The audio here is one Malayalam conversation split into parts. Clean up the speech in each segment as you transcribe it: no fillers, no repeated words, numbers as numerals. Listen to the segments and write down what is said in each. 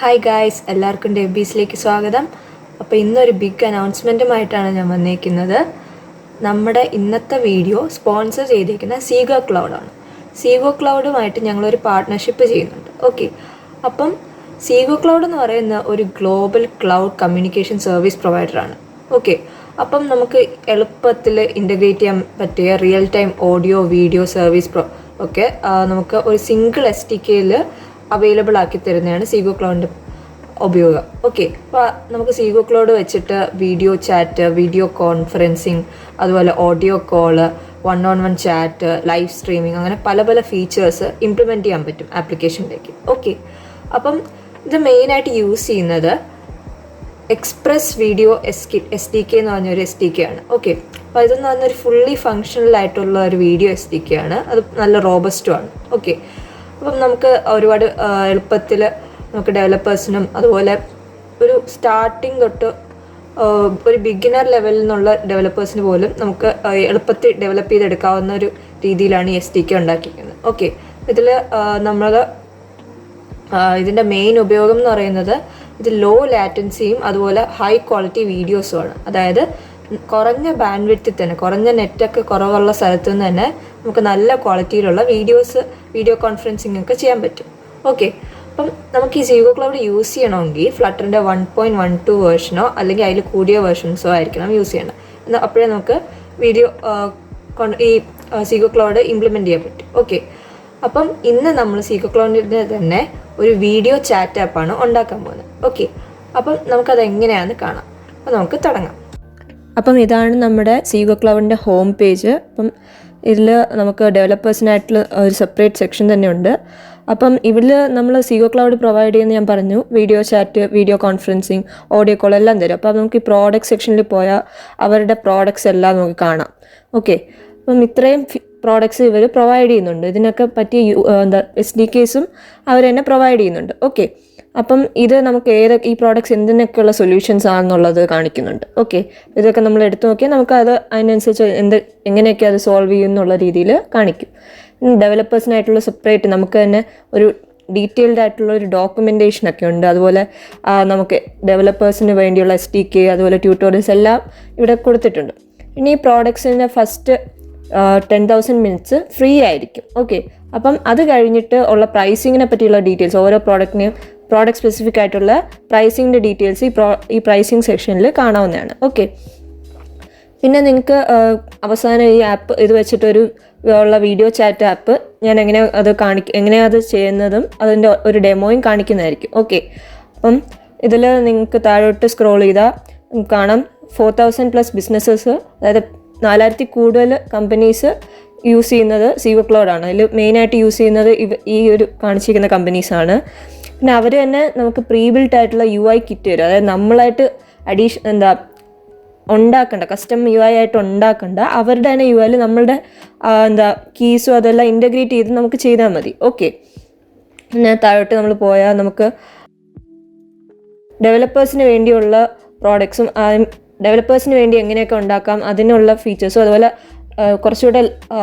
ഹായ് ഗായ്സ്, എല്ലാവർക്കും ഡെബീസിലേക്ക് സ്വാഗതം. അപ്പോൾ ഇന്നൊരു ബിഗ് അനൗൺസ്മെൻറ്റുമായിട്ടാണ് ഞാൻ വന്നിരിക്കുന്നത്. നമ്മുടെ ഇന്നത്തെ വീഡിയോ സ്പോൺസർ ചെയ്തിരിക്കുന്ന സീഗോ ക്ലൗഡാണ്. സീഗോ ക്ലൗഡുമായിട്ട് ഞങ്ങളൊരു പാർട്ട്ണർഷിപ്പ് ചെയ്യുന്നുണ്ട്. ഓക്കെ, അപ്പം സീഗോ ക്ലൗഡ് എന്ന് പറയുന്ന ഒരു ഗ്ലോബൽ ക്ലൗഡ് കമ്മ്യൂണിക്കേഷൻ സർവീസ് പ്രൊവൈഡറാണ്. ഓക്കെ, അപ്പം നമുക്ക് എളുപ്പത്തിൽ ഇൻ്റഗ്രേറ്റ് ചെയ്യാൻ പറ്റിയ real time audio video service ഒക്കെ നമുക്ക് ഒരു സിംഗിൾ SDKയിൽ അവൈലബിൾ ആക്കി തരുന്നതാണ് സീഗോ ക്ലൗഡിൻ്റെ ഉപയോഗം. ഓക്കെ, അപ്പോൾ നമുക്ക് സീഗോ ക്ലൗഡ് വെച്ചിട്ട് വീഡിയോ ചാറ്റ്, വീഡിയോ കോൺഫറൻസിങ്, അതുപോലെ audio call, 1-on-1 chat, live streaming, അങ്ങനെ പല പല ഫീച്ചേഴ്സ് ഇംപ്ലിമെൻറ്റ് ചെയ്യാൻ പറ്റും ആപ്ലിക്കേഷനിലേക്ക്. ഓക്കെ, അപ്പം ഇത് മെയിനായിട്ട് യൂസ് ചെയ്യുന്നത് എക്സ്പ്രസ് വീഡിയോ SDK എന്ന് പറഞ്ഞൊരു SDK ആണ്. ഓക്കെ, അപ്പോൾ ഇതെന്ന് പറഞ്ഞൊരു ഫുള്ളി ഫങ്ഷണൽ ആയിട്ടുള്ള ഒരു വീഡിയോ SDK ആണ്. അത് നല്ല റോബസ്റ്റും ആണ്. ഓക്കെ, അപ്പം നമുക്ക് ഒരുപാട് എളുപ്പത്തിൽ നമുക്ക് ഡെവലപ്പേഴ്സിനും അതുപോലെ ഒരു സ്റ്റാർട്ടിങ് തൊട്ട് ഒരു ബിഗിനർ ലെവലിൽ നിന്നുള്ള ഡെവലപ്പേഴ്സിന് പോലും നമുക്ക് എളുപ്പത്തിൽ ഡെവലപ്പ് ചെയ്തെടുക്കാവുന്ന ഒരു രീതിയിലാണ് ഈ SDK ഉണ്ടാക്കിയിരിക്കുന്നത്. ഓക്കെ, ഇതിൽ നമ്മൾ ഇതിൻ്റെ മെയിൻ ഉപയോഗം എന്ന് പറയുന്നത് ഇത് ലോ ലാറ്റൻസിയും അതുപോലെ ഹൈ ക്വാളിറ്റി വീഡിയോസുമാണ്. അതായത് കുറഞ്ഞ ബാൻഡ് വിഡ്ത്തിൽ തന്നെ, കുറഞ്ഞ നെറ്റൊക്കെ കുറവുള്ള സ്ഥലത്തു നിന്ന് തന്നെ നമുക്ക് നല്ല ക്വാളിറ്റിയിലുള്ള വീഡിയോ കോൺഫറൻസിങ് ഒക്കെ ചെയ്യാൻ പറ്റും. ഓക്കെ, അപ്പം നമുക്ക് ഈ സീഗോ ക്ലൗഡ് യൂസ് ചെയ്യണമെങ്കിൽ ഫ്ലട്ടറിൻ്റെ 1.12 വേർഷനോ അല്ലെങ്കിൽ അതിൽ കൂടിയ വേർഷൻസോ ആയിരിക്കണം യൂസ് ചെയ്യണം. എന്നാൽ അപ്പോഴേ നമുക്ക് ഈ സീഗോ ക്ലൗഡ് ഇംപ്ലിമെൻറ്റ് ചെയ്യാൻ പറ്റും. ഓക്കെ, അപ്പം ഇന്ന് നമ്മൾ സീഗോ ക്ലൗഡിൻ്റെ തന്നെ ഒരു വീഡിയോ ചാറ്റ് ആപ്പാണ് ഉണ്ടാക്കാൻ പോകുന്നത്. ഓക്കെ, അപ്പം നമുക്കത് എങ്ങനെയാണെന്ന് കാണാം. അപ്പം നമുക്ക് തുടങ്ങാം. അപ്പം ഇതാണ് നമ്മുടെ സീഗോ ക്ലൗഡിൻ്റെ ഹോം പേജ്. അപ്പം ഇതിൽ നമുക്ക് ഡെവലപ്പേഴ്സിനായിട്ടുള്ള ഒരു സെപ്പറേറ്റ് സെക്ഷൻ തന്നെയുണ്ട്. അപ്പം ഇതിൽ നമ്മൾ സീഗോ ക്ലൗഡ് പ്രൊവൈഡ് ചെയ്യുന്ന ഞാൻ പറഞ്ഞു video chat, video conferencing, audio call എല്ലാം തരും. അപ്പോൾ നമുക്ക് ഈ പ്രോഡക്റ്റ് സെക്ഷനിൽ പോയാൽ അവരുടെ പ്രോഡക്റ്റ്സ് എല്ലാം നമുക്ക് കാണാം. ഓക്കെ, അപ്പം ഇത്രയും പ്രോഡക്ട്സ് ഇവർ പ്രൊവൈഡ് ചെയ്യുന്നുണ്ട്. ഇതിനൊക്കെ പറ്റിയ SDKസും അവർ തന്നെ പ്രൊവൈഡ് ചെയ്യുന്നുണ്ട്. ഓക്കെ, അപ്പം ഇത് നമുക്ക് ഈ പ്രോഡക്ട്സ് എന്തിനൊക്കെയുള്ള സൊല്യൂഷൻസ് ആണെന്നുള്ളത് കാണിക്കുന്നുണ്ട്. ഓക്കെ, ഇതൊക്കെ നമ്മൾ എടുത്തു നോക്കിയാൽ നമുക്ക് അതിനനുസരിച്ച് എങ്ങനെയൊക്കെ അത് സോൾവ് ചെയ്യും എന്നുള്ള രീതിയിൽ കാണിക്കും. ഡെവലപ്പേഴ്സിനായിട്ടുള്ള സെപ്പറേറ്റ് നമുക്ക് തന്നെ ഒരു ഡീറ്റെയിൽഡ് ആയിട്ടുള്ള ഒരു ഡോക്യുമെൻറ്റേഷനൊക്കെ ഉണ്ട്. അതുപോലെ നമുക്ക് ഡെവലപ്പേഴ്സിന് വേണ്ടിയുള്ള SDK, അതുപോലെ ട്യൂട്ടോറിയൽസ് എല്ലാം ഇവിടെ കൊടുത്തിട്ടുണ്ട്. ഇനി ഈ പ്രോഡക്ട്സിൻ്റെ ഫസ്റ്റ് 10,000 മിനിറ്റ്സ് ഫ്രീ ആയിരിക്കും. ഓക്കെ, അപ്പം അത് കഴിഞ്ഞിട്ട് ഉള്ള പ്രൈസിങ്ങിനെ പറ്റിയുള്ള ഡീറ്റെയിൽസ്, ഓരോ പ്രോഡക്റ്റ് സ്പെസിഫിക് ആയിട്ടുള്ള പ്രൈസിങ്ങിൻ്റെ ഡീറ്റെയിൽസ് ഈ പ്രൈസിങ് സെക്ഷനിൽ കാണാവുന്നതാണ്. ഓക്കെ, പിന്നെ നിങ്ങൾക്ക് അവസാനം ഈ ആപ്പ് ഇത് വെച്ചിട്ടൊരു ഉള്ള വീഡിയോ ചാറ്റ് ആപ്പ് ഞാൻ എങ്ങനെയാണ് അത് ചെയ്യുന്നതും അതിൻ്റെ ഒരു ഡെമോയും കാണിക്കുന്നതായിരിക്കും. ഓക്കെ, അപ്പം ഇതിൽ നിങ്ങൾക്ക് താഴോട്ട് സ്ക്രോൾ ചെയ്താൽ കാണാം 4,000+ ബിസിനസ്സസ്, അതായത് 4,000 കൂടുതൽ കമ്പനീസ് യൂസ് ചെയ്യുന്നത് സീഗോ ക്ലൗഡാണ്. അതിൽ മെയിനായിട്ട് യൂസ് ചെയ്യുന്നത് ഈ ഒരു കാണിച്ചിരിക്കുന്ന കമ്പനീസാണ്. പിന്നെ അവർ തന്നെ നമുക്ക് പ്രീ ബിൽട്ട് ആയിട്ടുള്ള UI കിറ്റ് തരും. അതായത് നമ്മളായിട്ട് ഉണ്ടാക്കണ്ട, കസ്റ്റം UI ആയിട്ട് ഉണ്ടാക്കണ്ട, അവരുടെ തന്നെ UIയിൽ നമ്മളുടെ കീസും അതെല്ലാം ഇൻ്റഗ്രേറ്റ് ചെയ്ത് നമുക്ക് ചെയ്താൽ മതി. ഓക്കെ, പിന്നെ താഴോട്ട് നമ്മൾ പോയാൽ നമുക്ക് ഡെവലപ്പേഴ്സിന് വേണ്ടിയുള്ള പ്രോഡക്ട്സും ഡെവലപ്പേഴ്സിന് വേണ്ടി എങ്ങനെയൊക്കെ ഉണ്ടാക്കാം അതിനുള്ള ഫീച്ചേഴ്സും, അതുപോലെ കുറച്ചുകൂടെ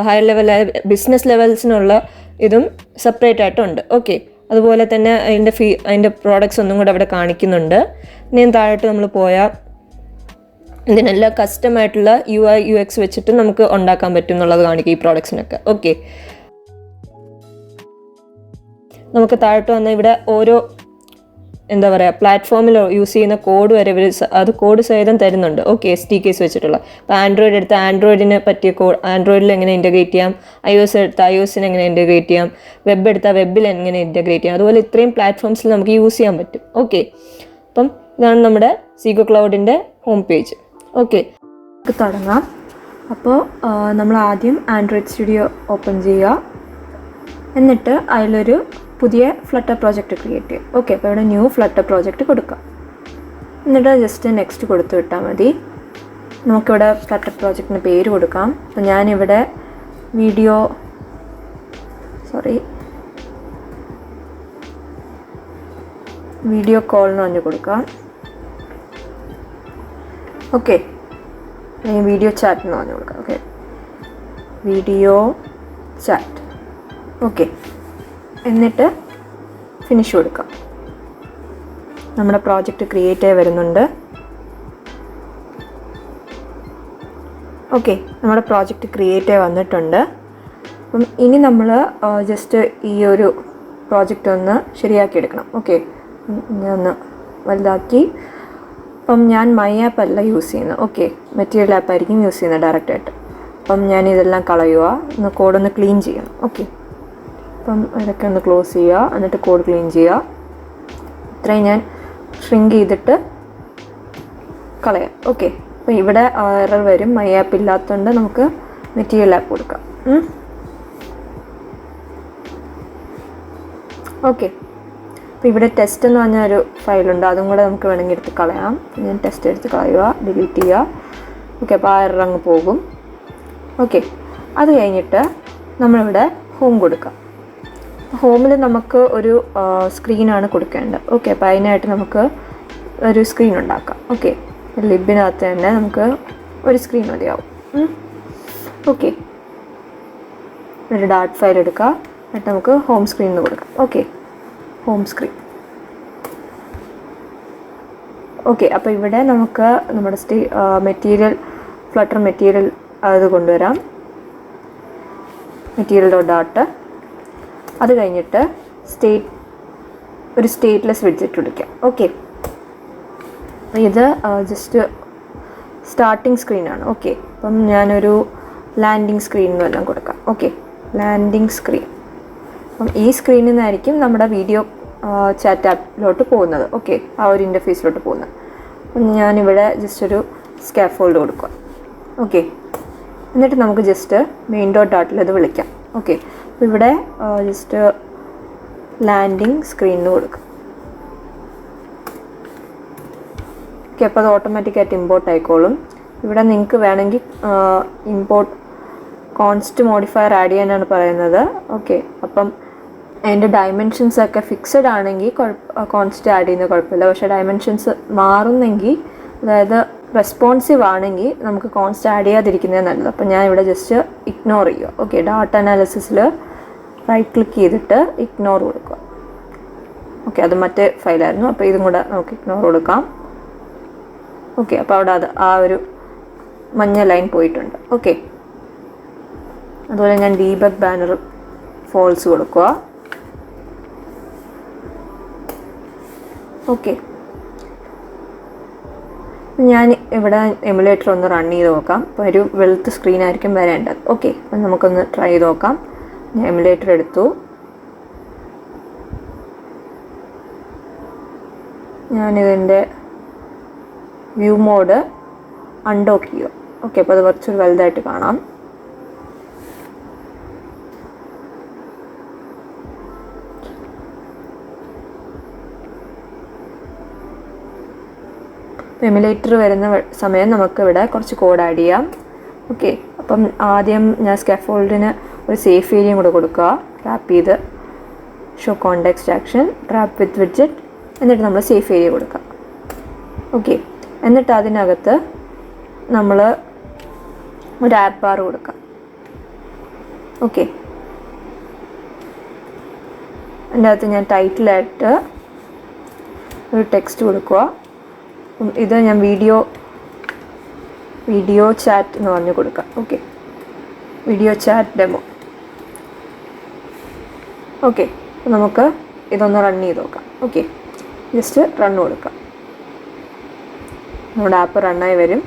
ഹയർ ലെവലായ ബിസിനസ് ലെവൽസിനുള്ള ഇതും സെപ്പറേറ്റ് ആയിട്ടുണ്ട്. ഓക്കെ, അതുപോലെ തന്നെ അതിൻ്റെ പ്രോഡക്ട്സ് ഒന്നും കൂടെ അവിടെ കാണിക്കുന്നുണ്ട്. ഇനി താഴോട്ട് നമ്മൾ പോയാൽ ഇതിനെല്ലാം കസ്റ്റമായിട്ടുള്ള UI UX വെച്ചിട്ട് നമുക്ക് ഉണ്ടാക്കാൻ പറ്റും എന്നുള്ളത് കാണിക്കും ഈ പ്രോഡക്ട്സിനൊക്കെ. ഓക്കെ, നമുക്ക് താഴോട്ട് വന്നാൽ ഇവിടെ ഓരോ പ്ലാറ്റ്ഫോമിൽ യൂസ് ചെയ്യുന്ന കോഡ് വരെ അത് കോഡ് സഹിതം തരുന്നുണ്ട്. ഓക്കെ, SDKs വെച്ചിട്ടുള്ള. ഇപ്പോൾ ആൻഡ്രോയിഡ് എടുത്ത് ആൻഡ്രോയിഡിനെ പറ്റിയ കോഡ്, ആൻഡ്രോയിഡിൽ എങ്ങനെ ഇൻ്റഗ്രേറ്റ് ചെയ്യാം, iOS എടുത്ത് iOSനെ എങ്ങനെ ഇൻ്റഗ്രേറ്റ് ചെയ്യാം, വെബ് എടുത്താൽ വെബിൽ എങ്ങനെ ഇൻ്റഗ്രേറ്റ് ചെയ്യാം, അതുപോലെ ഇത്രയും പ്ലാറ്റ്ഫോംസിൽ നമുക്ക് യൂസ് ചെയ്യാൻ പറ്റും. ഓക്കെ, അപ്പം ഇതാണ് നമ്മുടെ സീഗോ ക്ലൗഡിൻ്റെ ഹോം പേജ്. ഓക്കെ, നമുക്ക് തുടങ്ങാം. അപ്പോൾ നമ്മൾ ആദ്യം ആൻഡ്രോയിഡ് സ്റ്റുഡിയോ ഓപ്പൺ ചെയ്യുക. എന്നിട്ട് അതിലൊരു പുതിയ ഫ്ലട്ടർ പ്രോജക്റ്റ് ക്രിയേറ്റ് ചെയ്യുക. ഓക്കെ, അപ്പോൾ ഇവിടെ ന്യൂ ഫ്ലട്ടർ പ്രോജക്റ്റ് കൊടുക്കുക. എന്നിട്ട് ജസ്റ്റ് നെക്സ്റ്റ് കൊടുത്തു വിട്ടാൽ മതി. നമുക്കിവിടെ ഫ്ലട്ടർ പ്രോജക്റ്റിന് പേര് കൊടുക്കാം. അപ്പോൾ ഞാനിവിടെ വീഡിയോ കോൾ എന്ന് പറഞ്ഞ് കൊടുക്കാം. ഓക്കെ, വീഡിയോ ചാറ്റ് എന്ന് പറഞ്ഞു കൊടുക്കാം. Okay, video chat. ഓക്കെ, എന്നിട്ട് ഫിനിഷ് കൊടുക്കാം. നമ്മുടെ പ്രോജക്റ്റ് ക്രിയേറ്റ് ആയി വരുന്നുണ്ട്. ഓക്കെ, നമ്മുടെ പ്രോജക്റ്റ് ക്രിയേറ്റ് ആയി വന്നിട്ടുണ്ട്. അപ്പം ഇനി നമ്മൾ ജസ്റ്റ് ഈ ഒരു പ്രോജക്റ്റ് ഒന്ന് ശരിയാക്കി എടുക്കണം. ഓക്കെ, ഞാൻ ഒന്ന് വലുതാക്കി. അപ്പം ഞാൻ മൈ ആപ്പ് അല്ല യൂസ് ചെയ്യുന്നത്. ഓക്കെ, മെറ്റീരിയൽ ആപ്പ് ആയിരിക്കും യൂസ് ചെയ്യുന്നത് ഡയറക്റ്റായിട്ട്. അപ്പം ഞാൻ ഇതെല്ലാം കളയുക, ഒന്ന് കോഡൊന്ന് ക്ലീൻ ചെയ്യണം. ഓക്കെ, അപ്പം ഇതൊക്കെ ഒന്ന് ക്ലോസ് ചെയ്യുക, എന്നിട്ട് കോഡ് ക്ലീൻ ചെയ്യുക. ഇത്രയും ഞാൻ ഷ്രിങ്ക് ചെയ്തിട്ട് കളയാം. ഓക്കെ, അപ്പം ഇവിടെ എറർ വരും, മൈ ആപ്പ് ഇല്ലാത്തതുകൊണ്ട് നമുക്ക് മെറ്റീരിയൽ ആപ്പ് കൊടുക്കാം. ഓക്കെ, അപ്പോൾ ഇവിടെ ടെസ്റ്റ് എന്ന് പറഞ്ഞൊരു ഫയലുണ്ട്, അതും കൂടെ നമുക്ക് വേണമെങ്കിൽ എടുത്ത് കളയാം. ഞാൻ ടെസ്റ്റ് എടുത്ത് കളയുക, ഡിലീറ്റ് ചെയ്യുക. ഓക്കെ, അപ്പോൾ ആ എറർ അങ്ങ് പോകും. ഓക്കെ, അത് കഴിഞ്ഞിട്ട് നമ്മളിവിടെ ഹോം കൊടുക്കാം. ഹോമിൽ നമുക്ക് ഒരു സ്ക്രീനാണ് കൊടുക്കേണ്ടത്. ഓക്കെ, അപ്പോൾ അതിനായിട്ട് നമുക്ക് ഒരു സ്ക്രീൻ ഉണ്ടാക്കാം. ഓക്കെ, ലിബിനകത്ത് തന്നെ നമുക്ക് ഒരു സ്ക്രീൻ മതിയാവും. ഓക്കെ, ഒരു ഡാർട്ട് ഫയൽ എടുക്കുക, എന്നിട്ട് നമുക്ക് ഹോം സ്ക്രീനിൽ കൊടുക്കാം. Okay, home screen. ഓക്കെ, അപ്പോൾ ഇവിടെ നമുക്ക് നമ്മുടെ മെറ്റീരിയൽ ഫ്ലട്ടർ മെറ്റീരിയൽ അത് കൊണ്ടുവരാം. Material dot. അത് കഴിഞ്ഞിട്ട് ഒരു സ്റ്റേറ്റ്ലെസ് വിഡ്ജറ്റ് വിളിക്കാം. ഓക്കെ, ഇത് ജസ്റ്റ് സ്റ്റാർട്ടിങ് സ്ക്രീനാണ്. ഓക്കെ, അപ്പം ഞാനൊരു ലാൻഡിങ് സ്ക്രീൻ എല്ലാം കൊടുക്കാം. Okay, landing screen. അപ്പം ഈ സ്ക്രീനിൽ നിന്നായിരിക്കും നമ്മുടെ വീഡിയോ ചാറ്റ് ആപ്പിലോട്ട് പോകുന്നത്. ഓക്കെ, ആ ഒരു ഇൻ്റർഫേസിലോട്ട് പോകുന്നത്. അപ്പം ഞാനിവിടെ ജസ്റ്റ് ഒരു സ്കാഫോൾഡ് കൊടുക്കുക. ഓക്കെ, എന്നിട്ട് നമുക്ക് ജസ്റ്റ് മെയിൻ ഡോട്ടിൽ അത് വിളിക്കാം. ഓക്കെ, അപ്പോൾ ഇവിടെ ജസ്റ്റ് ലാൻഡിങ് സ്ക്രീനിന് കൊടുക്കാം. ഓക്കെ, അപ്പോൾ അത് ഓട്ടോമാറ്റിക്കായിട്ട് ഇമ്പോർട്ട് ആയിക്കോളും. ഇവിടെ നിങ്ങൾക്ക് വേണമെങ്കിൽ ഇമ്പോർട്ട് കോൺസ്റ്റ് മോഡിഫയർ ആഡ് ചെയ്യാനാണ് പറയുന്നത്. ഓക്കെ, അപ്പം അതിൻ്റെ ഡയമെൻഷൻസൊക്കെ ഫിക്സഡ് ആണെങ്കിൽ കോൺസ്റ്റ് ആഡ് ചെയ്യുന്ന കുഴപ്പമില്ല. പക്ഷേ ഡയമെൻഷൻസ് മാറുന്നെങ്കിൽ, അതായത് റെസ്പോൺസീവ് ആണെങ്കിൽ നമുക്ക് കോൺസ്റ്റ് ആഡ് ചെയ്യാതിരിക്കുന്നത് നല്ലത്. അപ്പോൾ ഞാൻ ഇവിടെ ജസ്റ്റ് ഇഗ്നോർ ചെയ്യുക. ഓക്കെ, ഡാറ്റ അനാലിസിസിൽ റൈറ്റ് ക്ലിക്ക് ചെയ്തിട്ട് ഇഗ്നോർ കൊടുക്കുക. ഓക്കെ, അത് മറ്റേ ഫയലായിരുന്നു, അപ്പോൾ ഇതും കൂടെ നമുക്ക് ഇഗ്നോർ കൊടുക്കാം. ഓക്കെ, അപ്പോൾ അവിടെ അത് ആ ഒരു മഞ്ഞ ലൈൻ പോയിട്ടുണ്ട്. ഓക്കെ, അതുപോലെ ഞാൻ ഡീബഗ് ബാനർ ഫോൾസ് കൊടുക്കുക. ഓക്കെ, ഞാൻ ഇവിടെ എമുലേറ്റർ ഒന്ന് റൺ ചെയ്ത് നോക്കാം. അപ്പോൾ ഒരു വെളുത്ത സ്ക്രീനായിരിക്കും വരേണ്ടത്. ഓക്കെ, അപ്പം നമുക്കൊന്ന് ട്രൈ ചെയ്ത് നോക്കാം. ഞാൻ എമുലേറ്റർ എടുത്തു. ഞാനിതിൻ്റെ വ്യൂ മോഡ് അൺഡോക്ക് ചെയ്യുക. ഓക്കെ, അപ്പോൾ അത് കുറച്ചൊരു വലുതായിട്ട് കാണാം. എമുലേറ്റർ വരുന്ന സമയം നമുക്കിവിടെ കുറച്ച് കോഡ് ആഡ് ചെയ്യാം. ഓക്കെ, അപ്പം ആദ്യം ഞാൻ സ്കാഫോൾഡിന് ഒരു സേഫ് ഏരിയയും കൂടെ കൊടുക്കുക. റാപ്പ് ചെയ്ത് ഷോ കോണ്ടെക്സ്റ്റ് ആക്ഷൻ റാപ്പ് വിത്ത് വിഡ്ജറ്റ്, എന്നിട്ട് നമ്മൾ സേഫ് ഏരിയ കൊടുക്കുക. ഓക്കെ, എന്നിട്ട് അതിനകത്ത് നമ്മൾ ഒരു ആപ്പ് ബാർ കൊടുക്കാം. ഓക്കെ, അതിൻ്റെ അകത്ത് ഞാൻ ടൈറ്റിലായിട്ട് ഒരു ടെക്സ്റ്റ് കൊടുക്കുക. ഇത് ഞാൻ വീഡിയോ ചാറ്റ് എന്ന് പറഞ്ഞു കൊടുക്കാം. Okay, video chat demo. Okay, നമുക്ക് ഇതൊന്ന് റൺ ചെയ്ത് നോക്കാം. ഓക്കെ, ജസ്റ്റ് റൺ കൊടുക്കാം. നമ്മുടെ ആപ്പ് റണ്ണായി വരും.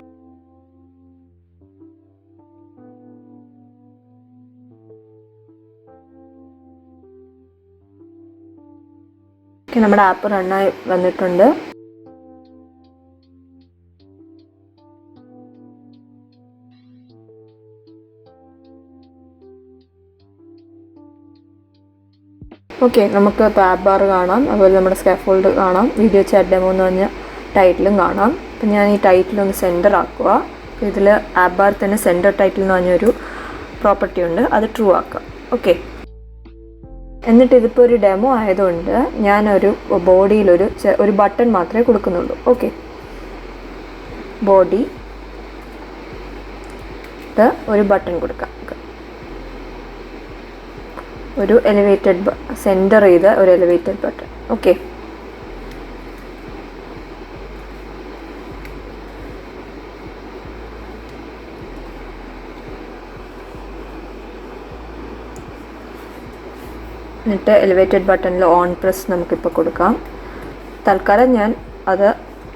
ഓക്കെ, നമ്മുടെ ആപ്പ് റണ്ണായി വന്നിട്ടുണ്ട്. ഓക്കെ, നമുക്ക് ഇപ്പോൾ ആപ്പ് ബാർ കാണാം, അതുപോലെ നമ്മുടെ സ്കാഫോൾഡ് കാണാം, വീഡിയോ ചാറ്റ് ഡെമോ എന്ന് പറഞ്ഞ ടൈറ്റിലും കാണാം. അപ്പം ഞാൻ ഈ ടൈറ്റിലൊന്ന് സെൻറ്റർ ആക്കുക. ഇതിൽ ആപ്പ് ബാർ തന്നെ സെൻറ്റർ ടൈറ്റിൽ എന്ന് പറഞ്ഞൊരു പ്രോപ്പർട്ടി ഉണ്ട്, അത് ട്രൂ ആക്കുക. ഓക്കെ, എന്നിട്ട് ഇതിപ്പോൾ ഒരു ഡെമോ ആയതുകൊണ്ട് ഞാനൊരു ബോഡിയിലൊരു ബട്ടൺ മാത്രമേ കൊടുക്കുന്നുള്ളൂ. ഓക്കെ, ബോഡി ഒരു ബട്ടൺ കൊടുക്കാം. ഒരു എലിവേറ്റഡ് സെൻറ്റർ ചെയ്ത ഒരു എലിവേറ്റഡ് ബട്ടൺ. ഓക്കെ, എന്നിട്ട് എലിവേറ്റഡ് ബട്ടണിൽ ഓൺ പ്രസ് നമുക്കിപ്പോൾ കൊടുക്കാം. തൽക്കാലം ഞാൻ അത്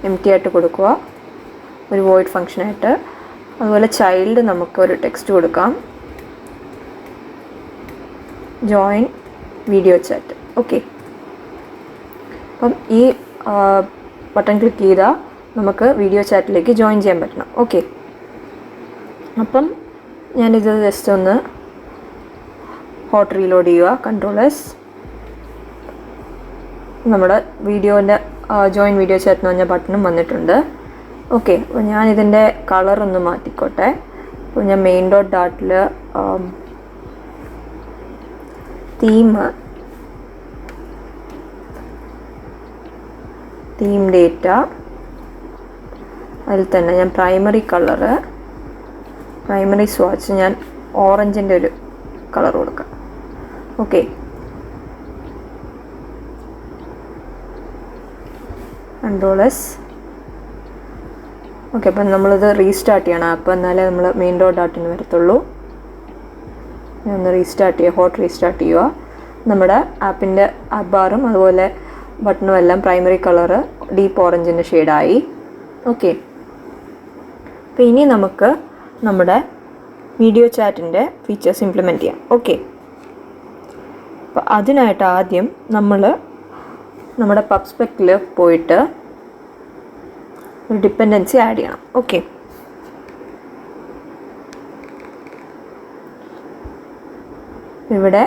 എംപ്റ്റി ആയിട്ട് കൊടുക്കുക, ഒരു വോയിഡ് ഫങ്ഷനായിട്ട്. അതുപോലെ ചൈൽഡ് നമുക്കൊരു ടെക്സ്റ്റ് കൊടുക്കാം, ജോയിൻ വീഡിയോ ചാറ്റ്. ഓക്കെ, അപ്പം ഈ ബട്ടൺ ക്ലിക്ക് ചെയ്താൽ നമുക്ക് വീഡിയോ ചാറ്റിലേക്ക് ജോയിൻ ചെയ്യാൻ പറ്റണം. ഓക്കെ, അപ്പം ഞാനിത് ജസ്റ്റ് ഒന്ന് ഹോട്ട് റീലോഡ് ചെയ്യുക, Ctrl+S. നമ്മുടെ വീഡിയോൻ്റെ ജോയിൻ വീഡിയോ ചാറ്റ് എന്ന് പറഞ്ഞ ബട്ടണും വന്നിട്ടുണ്ട്. ഓക്കെ, അപ്പോൾ ഞാനിതിൻ്റെ കളറൊന്ന് മാറ്റിക്കോട്ടെ. അപ്പോൾ ഞാൻ മെയിൻ ഡാട്ടിൽ തീം ഡേറ്റ, അതിൽ തന്നെ ഞാൻ പ്രൈമറി സ്വാച്ച് ഞാൻ ഓറഞ്ചിൻ്റെ ഒരു കളർ കൊടുക്കാം. Okay, Ctrl+S. ഓക്കെ, അപ്പം നമ്മളിത് റീസ്റ്റാർട്ട് ചെയ്യണം ആപ്പ്, എന്നാലേ നമ്മൾ മെയിൻ ഡാട്ടിന് വരത്തുള്ളൂ. ഞാൻ ഒന്ന് റീസ്റ്റാർട്ട് ചെയ്യുക, ഹോട്ട് റീസ്റ്റാർട്ട് ചെയ്യുക. നമ്മുടെ ആപ്പിൻ്റെ ആപ്പ് ബാറും അതുപോലെ ബട്ടണും എല്ലാം പ്രൈമറി കളറ് ഡീപ്പ് ഓറഞ്ചിൻ്റെ ഷെയ്ഡായി. ഓക്കെ, അപ്പോൾ ഇനി നമുക്ക് നമ്മുടെ വീഡിയോ ചാറ്റിൻ്റെ ഫീച്ചേഴ്സ് ഇംപ്ലിമെൻറ്റ് ചെയ്യാം. ഓക്കെ, അപ്പോൾ അതിനായിട്ട് ആദ്യം നമ്മൾ നമ്മുടെ പബ്സ്പെക്കിൽ പോയിട്ട് ഒരു ഡിപ്പെൻഡൻസി ആഡ് ചെയ്യണം. ഓക്കെ, ഇവിടെ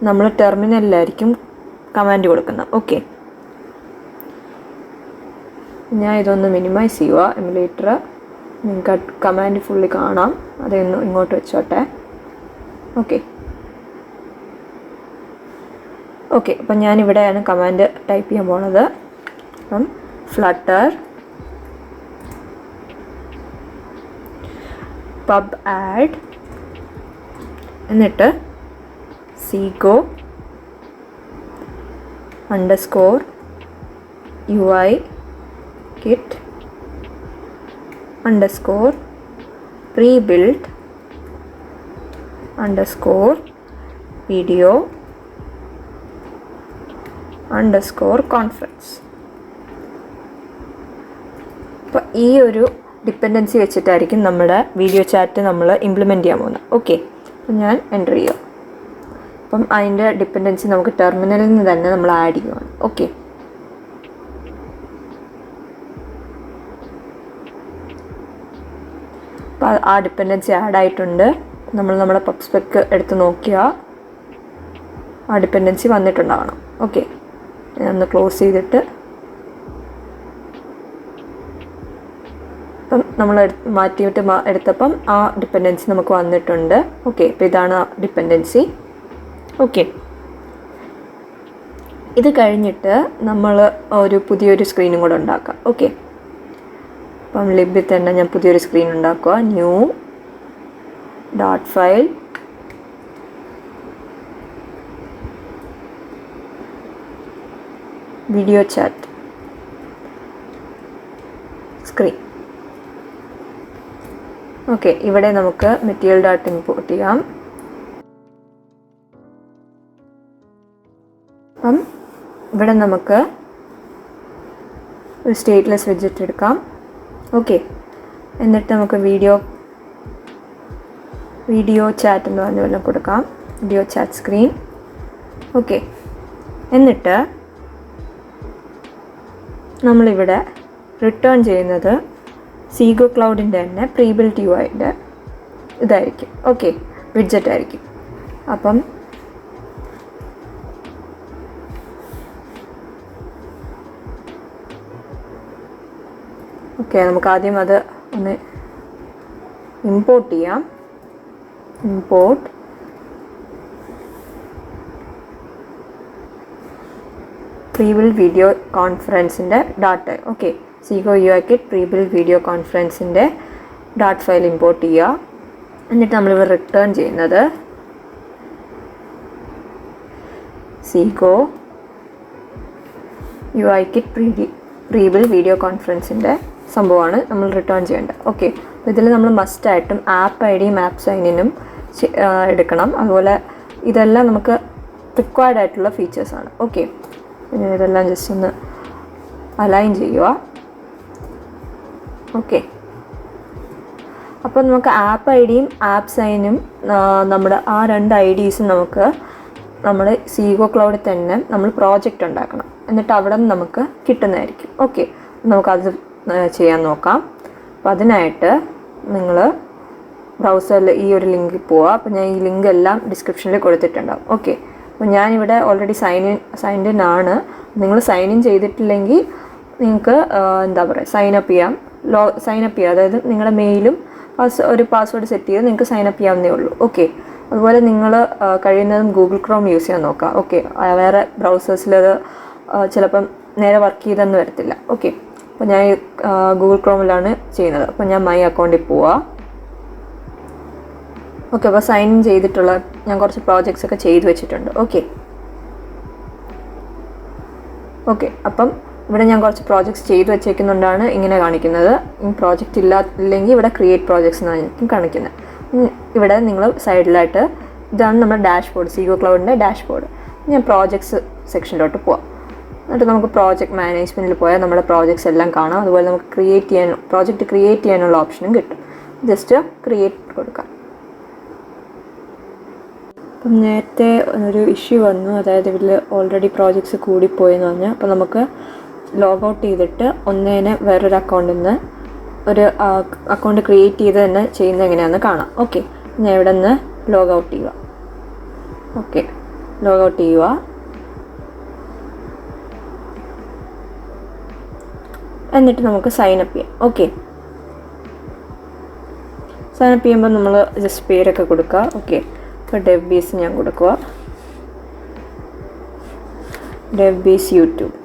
നമ്മൾ ടെർമിനലിലായിരിക്കും കമാൻഡ് കൊടുക്കുന്നത്. ഓക്കെ, ഞാൻ ഇതൊന്ന് മിനിമൈസ് ചെയ്യുക, എമുലേറ്റർ. നിങ്ങൾക്ക് കമാൻഡ് ഫുള്ളി കാണാം, അതൊന്ന് ഇങ്ങോട്ട് വെച്ചോട്ടെ. ഓക്കെ, അപ്പം ഞാനിവിടെയാണ് കമാൻഡ് ടൈപ്പ് ചെയ്യാൻ പോണത്. അപ്പം ഫ്ലട്ടർ പബ് ആഡ്, എന്നിട്ട് seego _UI kit _prebuilt _video _conference. അപ്പോൾ ഈ ഒരു ഡിപ്പെൻഡൻസി വെച്ചിട്ടായിരിക്കും നമ്മുടെ വീഡിയോ ചാറ്റ് നമ്മൾ ഇംപ്ലിമെൻറ്റ് ചെയ്യാൻ പോകുന്നത്. ഓക്കെ, അപ്പം ഞാൻ എൻ്റർ ചെയ്യുക. അപ്പം അതിൻ്റെ ഡിപ്പെൻഡൻസി നമുക്ക് ടെർമിനലിൽ നിന്ന് തന്നെ നമ്മൾ ആഡ് ചെയ്യുകയാണ്. ഓക്കെ, അപ്പോൾ ആ ഡിപ്പെൻഡൻസി ആഡ് ആയിട്ടുണ്ട്. നമ്മൾ നമ്മുടെ പബ്സ്പെക്ക് എടുത്ത് നോക്കിയാൽ ആ ഡിപ്പെൻഡൻസി വന്നിട്ടുണ്ടാവണം. ഓക്കെ, ഒന്ന് ക്ലോസ് ചെയ്തിട്ട് അപ്പം നമ്മൾ മാറ്റിയിട്ട് എടുത്തപ്പം ആ ഡിപ്പെൻഡൻസി നമുക്ക് വന്നിട്ടുണ്ട്. ഓക്കെ, അപ്പോൾ ഇതാണ് ആ ഡിപ്പെൻഡൻസി. ഓക്കെ, ഇത് കഴിഞ്ഞിട്ട് നമ്മൾ ഒരു പുതിയൊരു സ്ക്രീനും കൂടെ ഉണ്ടാക്കാം. ഓക്കെ, അപ്പം ലിബിൽ തന്നെ ഞാൻ പുതിയൊരു സ്ക്രീൻ ഉണ്ടാക്കുക. New dot file, video chat screen. Okay, ഇവിടെ നമുക്ക് മെറ്റീരിയൽ ഡാറ്റ ഇമ്പോർട്ട് ചെയ്യാം. അപ്പം ഇവിടെ നമുക്ക് ഒരു സ്റ്റേറ്റ്ലെസ് വിഡ്ജറ്റ് എടുക്കാം. ഓക്കെ, എന്നിട്ട് നമുക്ക് വീഡിയോ ചാറ്റ് എന്ന് പറഞ്ഞ വല്ലതും കൊടുക്കാം, വീഡിയോ ചാറ്റ് സ്ക്രീൻ. ഓക്കെ, എന്നിട്ട് നമ്മളിവിടെ റിട്ടേൺ ചെയ്യുന്നത് സീഗോ ക്ലൗഡിൻ്റെ തന്നെ പ്രീബിൽറ്റ് UIയുടെ ഇതായിരിക്കും. ഓക്കെ, വിഡ്ജറ്റ് ആയിരിക്കും. അപ്പം ഓക്കെ, നമുക്ക് ആദ്യം അത് ഒന്ന് ഇമ്പോർട്ട് ചെയ്യാം. ഇമ്പോർട്ട് പ്രീബിൽഡ് വീഡിയോ കോൺഫറൻസിൻ്റെ ഡാറ്റ. ഓക്കെ, സീഗോ UI kit പ്രീബിൽഡ് വീഡിയോ കോൺഫറൻസിൻ്റെ ഡാറ്റ് ഫയൽ ഇമ്പോർട്ട് ചെയ്യുക. എന്നിട്ട് നമ്മളിവിടെ റിട്ടേൺ ചെയ്യുന്നത് സീഗോ UIKit പ്രീബിൽ വീഡിയോ കോൺഫറൻസിൻ്റെ സംഭവമാണ് നമ്മൾ റിട്ടേൺ ചെയ്യേണ്ടത്. ഓക്കെ, അപ്പോൾ ഇതിൽ നമ്മൾ മസ്റ്റായിട്ടും ആപ്പ് ഐ ഡിയും ആപ്പ് സൈനിനും എടുക്കണം. അതുപോലെ ഇതെല്ലാം നമുക്ക് റിക്വയർഡ് ആയിട്ടുള്ള ഫീച്ചേഴ്സാണ്. ഓക്കെ, ഇതെല്ലാം ജസ്റ്റ് ഒന്ന് അലൈൻ ചെയ്യുക. ഓക്കെ, അപ്പോൾ നമുക്ക് ആപ്പ് ഐ ഡിയും ആപ്പ് സൈനും നമ്മുടെ ആ 2 IDs നമുക്ക് നമ്മുടെ സീഗോ ക്ലൗഡിൽ തന്നെ നമ്മൾ പ്രോജക്റ്റ് ഉണ്ടാക്കണം. എന്നിട്ട് അവിടെ നിന്ന് നമുക്ക് കിട്ടുന്നതായിരിക്കും. ഓക്കെ, നമുക്കത് ചെയ്യാൻ നോക്കാം. അപ്പോൾ അതിനായിട്ട് നിങ്ങൾ ബ്രൗസറിൽ ഈ ഒരു ലിങ്കിൽ പോവുക. അപ്പോൾ ഞാൻ ഈ ലിങ്ക് എല്ലാം ഡിസ്ക്രിപ്ഷനിൽ കൊടുത്തിട്ടുണ്ടാവും. ഓക്കെ, അപ്പോൾ ഞാനിവിടെ ഓൾറെഡി സൈൻ ഇൻ ആണ്. നിങ്ങൾ സൈൻ ഇൻ ചെയ്തിട്ടില്ലെങ്കിൽ നിങ്ങൾക്ക് എന്താ പറയുക സൈനപ്പ് ചെയ്യാം. അതായത് നിങ്ങളുടെ മെയിലും ഒരു പാസ്വേഡ് സെറ്റ് ചെയ്ത് നിങ്ങൾക്ക് സൈനപ്പ് ചെയ്യാവുന്നേ ഉള്ളൂ. ഓക്കെ, അതുപോലെ നിങ്ങൾ കഴിയുന്നതും ഗൂഗിൾ ക്രോം യൂസ് ചെയ്യാൻ നോക്കുക. ഓക്കെ, വേറെ ബ്രൗസേഴ്സിലത് ചിലപ്പം നേരെ വർക്ക് ചെയ്തെന്ന് വരത്തില്ല. ഓക്കെ, അപ്പോൾ ഞാൻ ഗൂഗിൾ ക്രോമിലാണ് ചെയ്യുന്നത്. അപ്പോൾ ഞാൻ മൈ അക്കൗണ്ടിൽ പോവാം. ഓക്കെ, അപ്പോൾ സൈൻ ഇൻ ചെയ്തിട്ടുള്ള ഞാൻ കുറച്ച് പ്രോജക്ട്സ് ഒക്കെ ചെയ്ത് വെച്ചിട്ടുണ്ട്. ഓക്കെ, അപ്പം ഇവിടെ ഞാൻ കുറച്ച് പ്രോജക്ട്സ് ചെയ്ത് വെച്ചേക്കുന്നുണ്ടാണ് ഇങ്ങനെ കാണിക്കുന്നത്. ഈ പ്രോജക്റ്റ് ഇല്ലെങ്കിൽ ഇവിടെ ക്രിയേറ്റ് പ്രോജക്ട്സ് എന്നായിരിക്കും കാണിക്കുന്നത്. ഇവിടെ നിങ്ങൾ സൈഡിലായിട്ട് ഇതാണ് നമ്മുടെ ഡാഷ്ബോർഡ്, സീഗോ ക്ലൗഡിൻ്റെ ഡാഷ്ബോർഡ്. ഞാൻ പ്രോജക്ട്സ് സെക്ഷനിലോട്ട് പോവാം. എന്നിട്ട് നമുക്ക് പ്രോജക്റ്റ് മാനേജ്മെൻറ്റിൽ പോയാൽ നമ്മുടെ പ്രോജക്ട്സ് എല്ലാം കാണാം. അതുപോലെ നമുക്ക് പ്രോജക്റ്റ് ക്രിയേറ്റ് ചെയ്യാനുള്ള ഓപ്ഷനും കിട്ടും. ജസ്റ്റ് ക്രിയേറ്റ് കൊടുക്കാം. അപ്പം നേരത്തെ ഒരു ഇഷ്യൂ വന്നു, അതായത് ഇതിൽ ഓൾറെഡി പ്രോജക്ട്സ് കൂടിപ്പോയെന്ന് പറഞ്ഞാൽ. അപ്പോൾ നമുക്ക് ലോഗ് ഔട്ട് ചെയ്തിട്ട് ഒന്നേനെ വേറൊരു അക്കൗണ്ടിൽ നിന്ന് ഒരു അക്കൗണ്ട് ക്രിയേറ്റ് ചെയ്ത് തന്നെ ചെയ്യുന്നത് എങ്ങനെയാണെന്ന് കാണാം. ഓക്കെ, ഞാൻ ഇവിടെ നിന്ന് ലോഗ് ഔട്ട് ചെയ്യുക. ഓക്കെ, ലോഗ് ഔട്ട് ചെയ്യുക. എന്നിട്ട് നമുക്ക് സൈനപ്പ് ചെയ്യാം. ഓക്കെ, സൈനപ്പ് ചെയ്യുമ്പോൾ നമ്മൾ ജസ്റ്റ് പേരൊക്കെ കൊടുക്കുക. ഓക്കെ, ഇപ്പോൾ DevBees ഞാൻ കൊടുക്കുക. DevBees YouTube.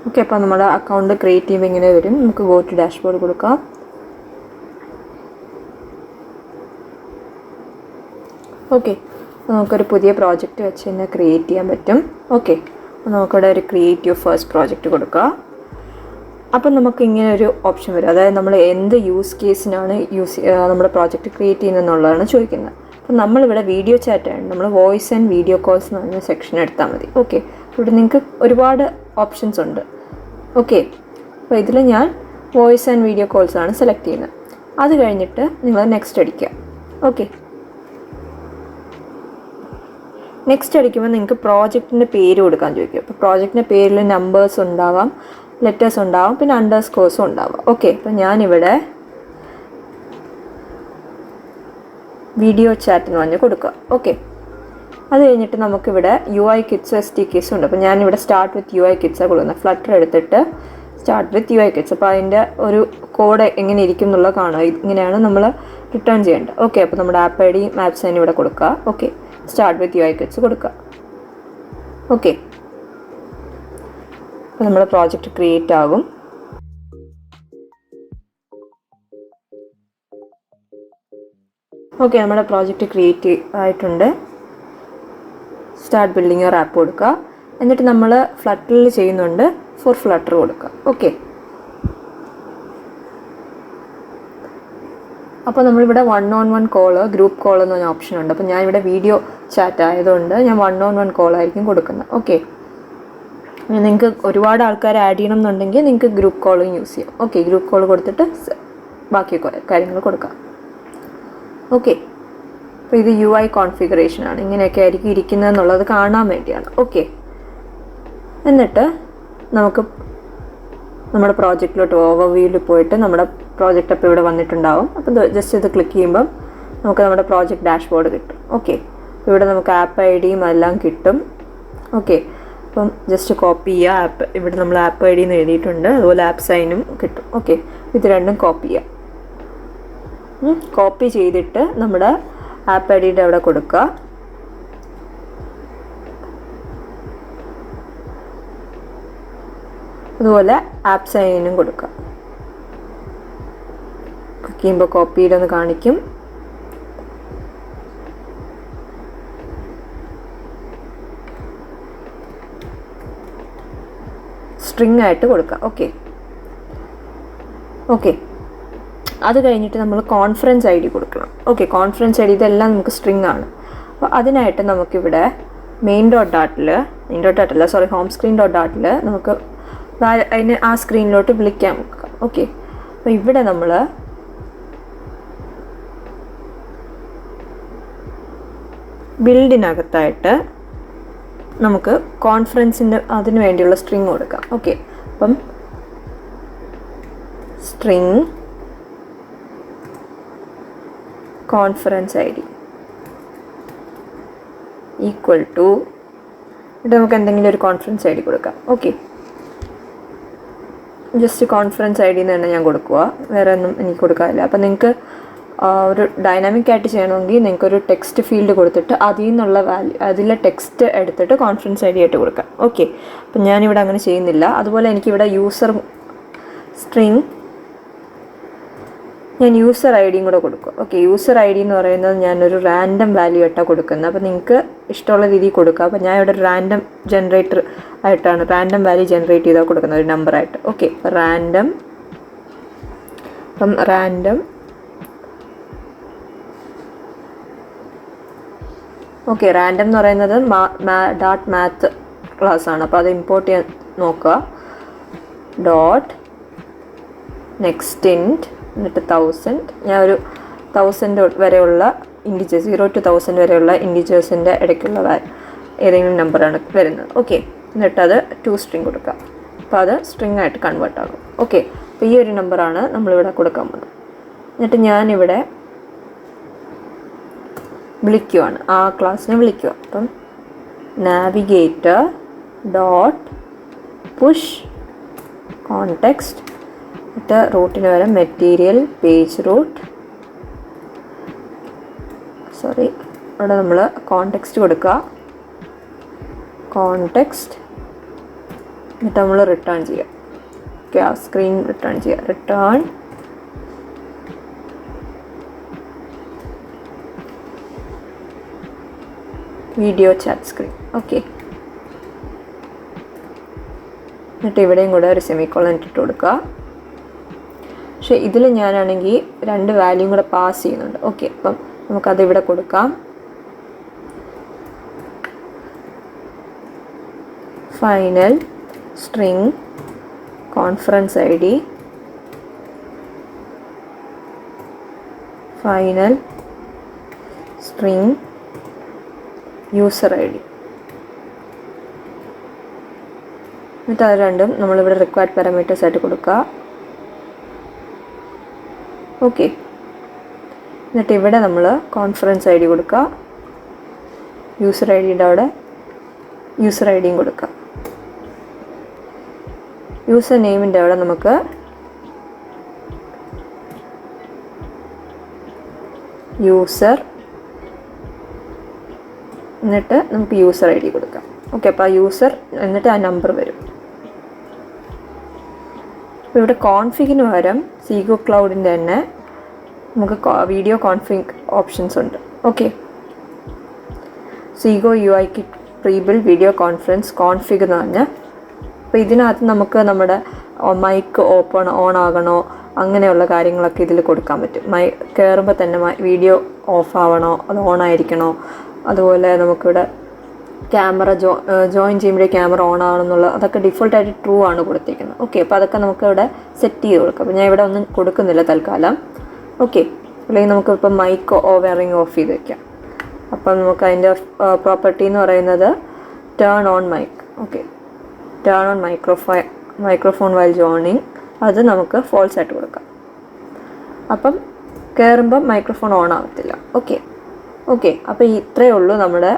ഓക്കെ, അപ്പോൾ നമ്മുടെ അക്കൗണ്ട് ക്രിയേറ്റ് ചെയ്യുമ്പോൾ ഇങ്ങനെ വരും. നമുക്ക് ഗോ ടു ഡാഷ്ബോർഡ് കൊടുക്കാം. ഓക്കെ, നമുക്കൊരു പുതിയ പ്രോജക്റ്റ് വെച്ച് തന്നെ ക്രിയേറ്റ് ചെയ്യാൻ പറ്റും. ഓക്കെ, നമുക്കിവിടെ ഒരു ക്രിയേറ്റ് യുവർ ഫസ്റ്റ് പ്രോജക്റ്റ് കൊടുക്കുക. അപ്പം നമുക്ക് ഇങ്ങനെ ഒരു ഓപ്ഷൻ വരും. അതായത് നമ്മൾ എന്ത് യൂസ് കേസിനാണ് നമ്മുടെ പ്രോജക്റ്റ് ക്രിയേറ്റ് ചെയ്യുന്നതെന്നുള്ളതാണ് ചോദിക്കുന്നത്. അപ്പം നമ്മളിവിടെ വീഡിയോ ചാറ്റാണ്, നമ്മൾ വോയിസ് ആൻഡ് വീഡിയോ കോൾസ് എന്ന് പറഞ്ഞ സെക്ഷൻ എടുത്താൽ മതി. ഓക്കെ, ഇവിടെ നിങ്ങൾക്ക് ഒരുപാട് ഓപ്ഷൻസ് ഉണ്ട്. ഓക്കെ, അപ്പോൾ ഇതിൽ ഞാൻ വോയിസ് ആൻഡ് വീഡിയോ കോൾസാണ് സെലക്ട് ചെയ്യുന്നത്. അത് കഴിഞ്ഞിട്ട് നിങ്ങൾ നെക്സ്റ്റ് അടിക്കുക. ഓക്കെ, നെക്സ്റ്റ് അടിക്കുമ്പോൾ നിങ്ങൾക്ക് പ്രോജക്റ്റിൻ്റെ പേര് കൊടുക്കാൻ ചോദിക്കും. അപ്പോൾ പ്രോജക്റ്റിൻ്റെ പേരിൽ നമ്പേഴ്സ് ഉണ്ടാവാം, ലെറ്റേഴ്സ് ഉണ്ടാവാം, പിന്നെ അണ്ടർസ്കോർസും ഉണ്ടാവാം. ഓക്കെ, അപ്പോൾ ഞാനിവിടെ വീഡിയോ ചാറ്റ് എന്ന് പറഞ്ഞ് കൊടുക്കുക. ഓക്കെ, അത് കഴിഞ്ഞിട്ട് നമുക്കിവിടെ UIKits SDKs ഉണ്ട്. അപ്പോൾ ഞാനിവിടെ സ്റ്റാർട്ട് വിത്ത് UIKits കൊടുക്കുന്നത്. ഫ്ലട്ടർ എടുത്തിട്ട് സ്റ്റാർട്ട് വിത്ത് UIKits. അപ്പോൾ അതിൻ്റെ ഒരു കോഡ് എങ്ങനെ ഇരിക്കും എന്നുള്ളത് കാണുക. ഇങ്ങനെയാണ് നമ്മൾ റിട്ടേൺ ചെയ്യേണ്ടത്. ഓക്കെ, അപ്പോൾ നമ്മുടെ ആപ്പ് ഐ ഡിയും ആപ്പ് സൈനും ഇവിടെ കൊടുക്കുക. ഓക്കെ, സ്റ്റാർട്ട് വിത്ത് UIKits കൊടുക്കുക. ഓക്കെ, അപ്പോൾ നമ്മുടെ പ്രോജക്റ്റ് ക്രിയേറ്റ് ആകും. ഓക്കെ, നമ്മുടെ പ്രോജക്റ്റ് ക്രിയേറ്റ് ആയിട്ടുണ്ട്. സ്റ്റാർട്ട് ബിൽഡിംഗ് യുവർ ആപ്പ് കൊടുക്കുക. എന്നിട്ട് നമ്മൾ ഫ്ലട്ടറിൽ ചെയ്യുന്നുണ്ട്, ഫോർ ഫ്ലട്ടർ കൊടുക്കുക. ഓക്കെ, അപ്പോൾ നമ്മളിവിടെ 1-on-1 കോള്, ഗ്രൂപ്പ് കോൾ എന്ന് പറഞ്ഞ ഓപ്ഷൻ ഉണ്ട്. അപ്പോൾ ഞാനിവിടെ വീഡിയോ ചാറ്റ് ആയതുകൊണ്ട് ഞാൻ 1-on-1 കോളായിരിക്കും കൊടുക്കുന്നത്. ഓക്കെ, നിങ്ങൾക്ക് ഒരുപാട് ആൾക്കാർ ആഡ് ചെയ്യണം എന്നുണ്ടെങ്കിൽ നിങ്ങൾക്ക് ഗ്രൂപ്പ് കോളും യൂസ് ചെയ്യാം. ഓക്കെ, ഗ്രൂപ്പ് കോൾ കൊടുത്തിട്ട് ബാക്കി കാര്യങ്ങൾ കൊടുക്കാം. ഓക്കെ, അപ്പോൾ ഇത് UI കോൺഫിഗറേഷനാണ്. ഇങ്ങനെയൊക്കെ ആയിരിക്കും ഇരിക്കുന്നതെന്നുള്ളത് കാണാൻ വേണ്ടിയാണ്. ഓക്കെ, എന്നിട്ട് നമുക്ക് നമ്മുടെ പ്രോജക്റ്റിലോട്ട് ഓവർവ്യൂവിൽ പോയിട്ട് നമ്മുടെ പ്രോജക്റ്റ് അപ്പോൾ ഇവിടെ വന്നിട്ടുണ്ടാവും. അപ്പോൾ ജസ്റ്റ് ഇത് ക്ലിക്ക് ചെയ്യുമ്പം നമുക്ക് നമ്മുടെ പ്രോജക്റ്റ് ഡാഷ്ബോർഡ് കിട്ടും. ഓക്കെ, ഇവിടെ നമുക്ക് ആപ്പ് ഐ ഡിയും എല്ലാം കിട്ടും. ഓക്കെ, അപ്പം ജസ്റ്റ് കോപ്പി ചെയ്യുക. ആപ്പ് ഇവിടെ നമ്മൾ ആപ്പ് ഐ ഡി എന്ന് എഴുതിയിട്ടുണ്ട്, അതുപോലെ ആപ്പ് സൈനും കിട്ടും. ഓക്കെ, ഇത് രണ്ടും കോപ്പി ചെയ്യുക. കോപ്പി ചെയ്തിട്ട് നമ്മുടെ ആപ്പ് ഐ ഡിയുടെ അവിടെ കൊടുക്കുക. അതുപോലെ ആപ്പ് സൈനും കൊടുക്കുക. ക്ലിക്ക് ചെയ്യുമ്പോൾ കോപ്പി ചെയ്തെന്ന് കാണിക്കും. സ്ട്രിങ് ആയിട്ട് കൊടുക്കുക. ഓക്കെ, അത് കഴിഞ്ഞിട്ട് നമ്മൾ കോൺഫറൻസ് ഐ ഡി കൊടുക്കണം. ഓക്കെ, കോൺഫറൻസ് ഐ ഡി ഇതെല്ലാം നമുക്ക് സ്ട്രിങ് ആണ്. അപ്പോൾ അതിനായിട്ട് നമുക്കിവിടെ ഹോം സ്ക്രീൻ ഡോട്ട് ഡാട്ടിൽ നമുക്ക് അതിന് ആ സ്ക്രീനിലോട്ട് വിളിക്കാൻ നോക്കാം. ഓക്കെ, അപ്പോൾ ഇവിടെ നമ്മൾ ബിൽഡിനകത്തായിട്ട് നമുക്ക് കോൺഫറൻസിൻ്റെ അതിന് വേണ്ടിയുള്ള സ്ട്രിങ് കൊടുക്കാം. ഓക്കെ, അപ്പം string conference I D equal to ഇത് നമുക്ക് എന്തെങ്കിലും ഒരു കോൺഫറൻസ് ഐ ഡി കൊടുക്കാം. Okay, just conference I D എന്ന് തന്നെ ഞാൻ കൊടുക്കുക, വേറെ ഒന്നും എനിക്ക് കൊടുക്കാറില്ല. അപ്പം നിങ്ങൾക്ക് ഒരു ഡൈനാമിക് ആയിട്ട് ചെയ്യണമെങ്കിൽ നിങ്ങൾക്കൊരു ടെക്സ്റ്റ് ഫീൽഡ് കൊടുത്തിട്ട് അതിൽ നിന്നുള്ള അതിലെ ടെക്സ്റ്റ് എടുത്തിട്ട് കോൺഫറൻസ് ഐ ഡി ആയിട്ട് കൊടുക്കാം. ഓക്കെ, അപ്പം ഞാനിവിടെ അങ്ങനെ ചെയ്യുന്നില്ല. അതുപോലെ എനിക്കിവിടെ ഞാൻ യൂസർ ഐ ഡിയും കൂടെ കൊടുക്കും. ഓക്കെ, യൂസർ ഐ ഡി എന്ന് പറയുന്നത് ഞാനൊരു റാൻഡം വാല്യൂ ആയിട്ടാണ് കൊടുക്കുന്നത്. അപ്പോൾ നിങ്ങൾക്ക് ഇഷ്ടമുള്ള രീതിയിൽ കൊടുക്കുക. അപ്പോൾ ഞാൻ ഇവിടെ ഒരു റാൻഡം വാല്യൂ ജനറേറ്റ് ചെയ്താൽ കൊടുക്കുന്നത് ഒരു നമ്പറായിട്ട്. ഓക്കെ, റാൻഡം ഓക്കെ, റാൻഡം എന്ന് പറയുന്നത് .math ക്ലാസ് ആണ്. അപ്പോൾ അത് ഇമ്പോർട്ട് ചെയ്യാൻ നോക്കുക. നെക്സ്റ്റ് ഇൻറ്റ് എന്നിട്ട് 1000. ഞാൻ ഒരു 1000 വരെയുള്ള ഇൻഡിജേഴ്സ് 0 to 1000 വരെയുള്ള ഇൻഡിജേഴ്സിൻ്റെ ഇടയ്ക്കുള്ള ഏതെങ്കിലും നമ്പറാണ് വരുന്നത്. ഓക്കെ, എന്നിട്ട് അത് സ്ട്രിങ് കൊടുക്കുക. അപ്പോൾ അത് സ്ട്രിങ് ആയിട്ട് കൺവേർട്ട് ആകും. ഓക്കെ, അപ്പോൾ ഈ ഒരു നമ്പറാണ് നമ്മളിവിടെ കൊടുക്കാൻ പോകുന്നത്. എന്നിട്ട് ഞാനിവിടെ വിളിക്കുവാണ്, ആ ക്ലാസ്സിനെ വിളിക്കുക. അപ്പം navigator.push context എന്നിട്ട് റൂട്ടിന് വരെ മെറ്റീരിയൽ പേജ് റൂട്ട് അവിടെ നമ്മൾ കോണ്ടെക്സ്റ്റ് കൊടുക്കുക. എന്നിട്ട് നമ്മൾ റിട്ടേൺ ചെയ്യുക. ഓക്കെ, ആ സ്ക്രീൻ റിട്ടേൺ ചെയ്യുക. Return video chat screen. Okay, എന്നിട്ട് ഇവിടെയും കൂടെ ഒരു സെമിക്കോളൻ ഇട്ടിട്ട് കൊടുക്കുക. പക്ഷേ ഇതിൽ ഞാനാണെങ്കിൽ 2 വാല്യൂം കൂടെ പാസ് ചെയ്യുന്നുണ്ട്. ഓക്കെ, അപ്പം നമുക്കതിവിടെ കൊടുക്കാം. Final string conference I D final string user I D. എന്നിട്ട് അത് രണ്ടും നമ്മളിവിടെ റിക്വയർഡ് പാരാമീറ്റേഴ്സ് ആയിട്ട് കൊടുക്കുക. ഓക്കെ, എന്നിട്ട് ഇവിടെ നമ്മൾ കോൺഫറൻസ് ഐ ഡി കൊടുക്കുക. യൂസർ ഐ ഡിയുടെ അവിടെ യൂസർ ഐ ഡിയും കൊടുക്കുക. യൂസർ നെയിമിൻ്റെ അവിടെ നമുക്ക് യൂസർ എന്നിട്ട് നമുക്ക് യൂസർ ഐ ഡി കൊടുക്കാം. ഓക്കെ, അപ്പോൾ ആ യൂസർ എന്നിട്ട് ആ നമ്പർ വരും. അപ്പോൾ ഇവിടെ കോൺഫിഗിന് പകരം സീഗോ ക്ലൗഡിൻ്റെ തന്നെ നമുക്ക് വീഡിയോ കോൺഫിഗ് ഓപ്ഷൻസ് ഉണ്ട്. ഓക്കെ, സീഗോ UI kit prebuilt video conference config എന്ന് പറഞ്ഞാൽ, അപ്പോൾ ഇതിനകത്ത് നമുക്ക് നമ്മുടെ മൈക്ക് ഓൺ ആകണോ അങ്ങനെയുള്ള കാര്യങ്ങളൊക്കെ ഇതിൽ കൊടുക്കാൻ പറ്റും. കയറുമ്പോൾ തന്നെ വീഡിയോ ഓഫ് ആവണോ അത് ഓൺ ആയിരിക്കണോ, അതുപോലെ നമുക്കിവിടെ ക്യാമറ ജോയിൻ ചെയ്യുമ്പോഴേ ക്യാമറ ഓൺ ആവണമെന്നുള്ള അതൊക്കെ ഡിഫോൾട്ടായിട്ട് ട്രൂ ആണ് കൊടുത്തിരിക്കുന്നത്. ഓക്കെ, അപ്പോൾ അതൊക്കെ നമുക്കിവിടെ സെറ്റ് ചെയ്ത് കൊടുക്കാം. അപ്പോൾ ഞാൻ ഇവിടെ ഒന്നും കൊടുക്കുന്നില്ല തൽക്കാലം. ഓക്കെ, അല്ലെങ്കിൽ നമുക്കിപ്പോൾ മൈക്ക് ഓവറിങ് ഓഫ് ചെയ്ത് വയ്ക്കാം. അപ്പം നമുക്ക് അതിൻ്റെ പ്രോപ്പർട്ടി എന്ന് പറയുന്നത് turn on mic. Okay, turn on microphone while joining അത് നമുക്ക് ഫോൾസ് ആയിട്ട് കൊടുക്കാം. അപ്പം കയറുമ്പം മൈക്രോഫോൺ ഓൺ ആവത്തില്ല. ഓക്കെ, ഓക്കെ, അപ്പോൾ ഇത്രയേ ഉള്ളൂ നമ്മുടെ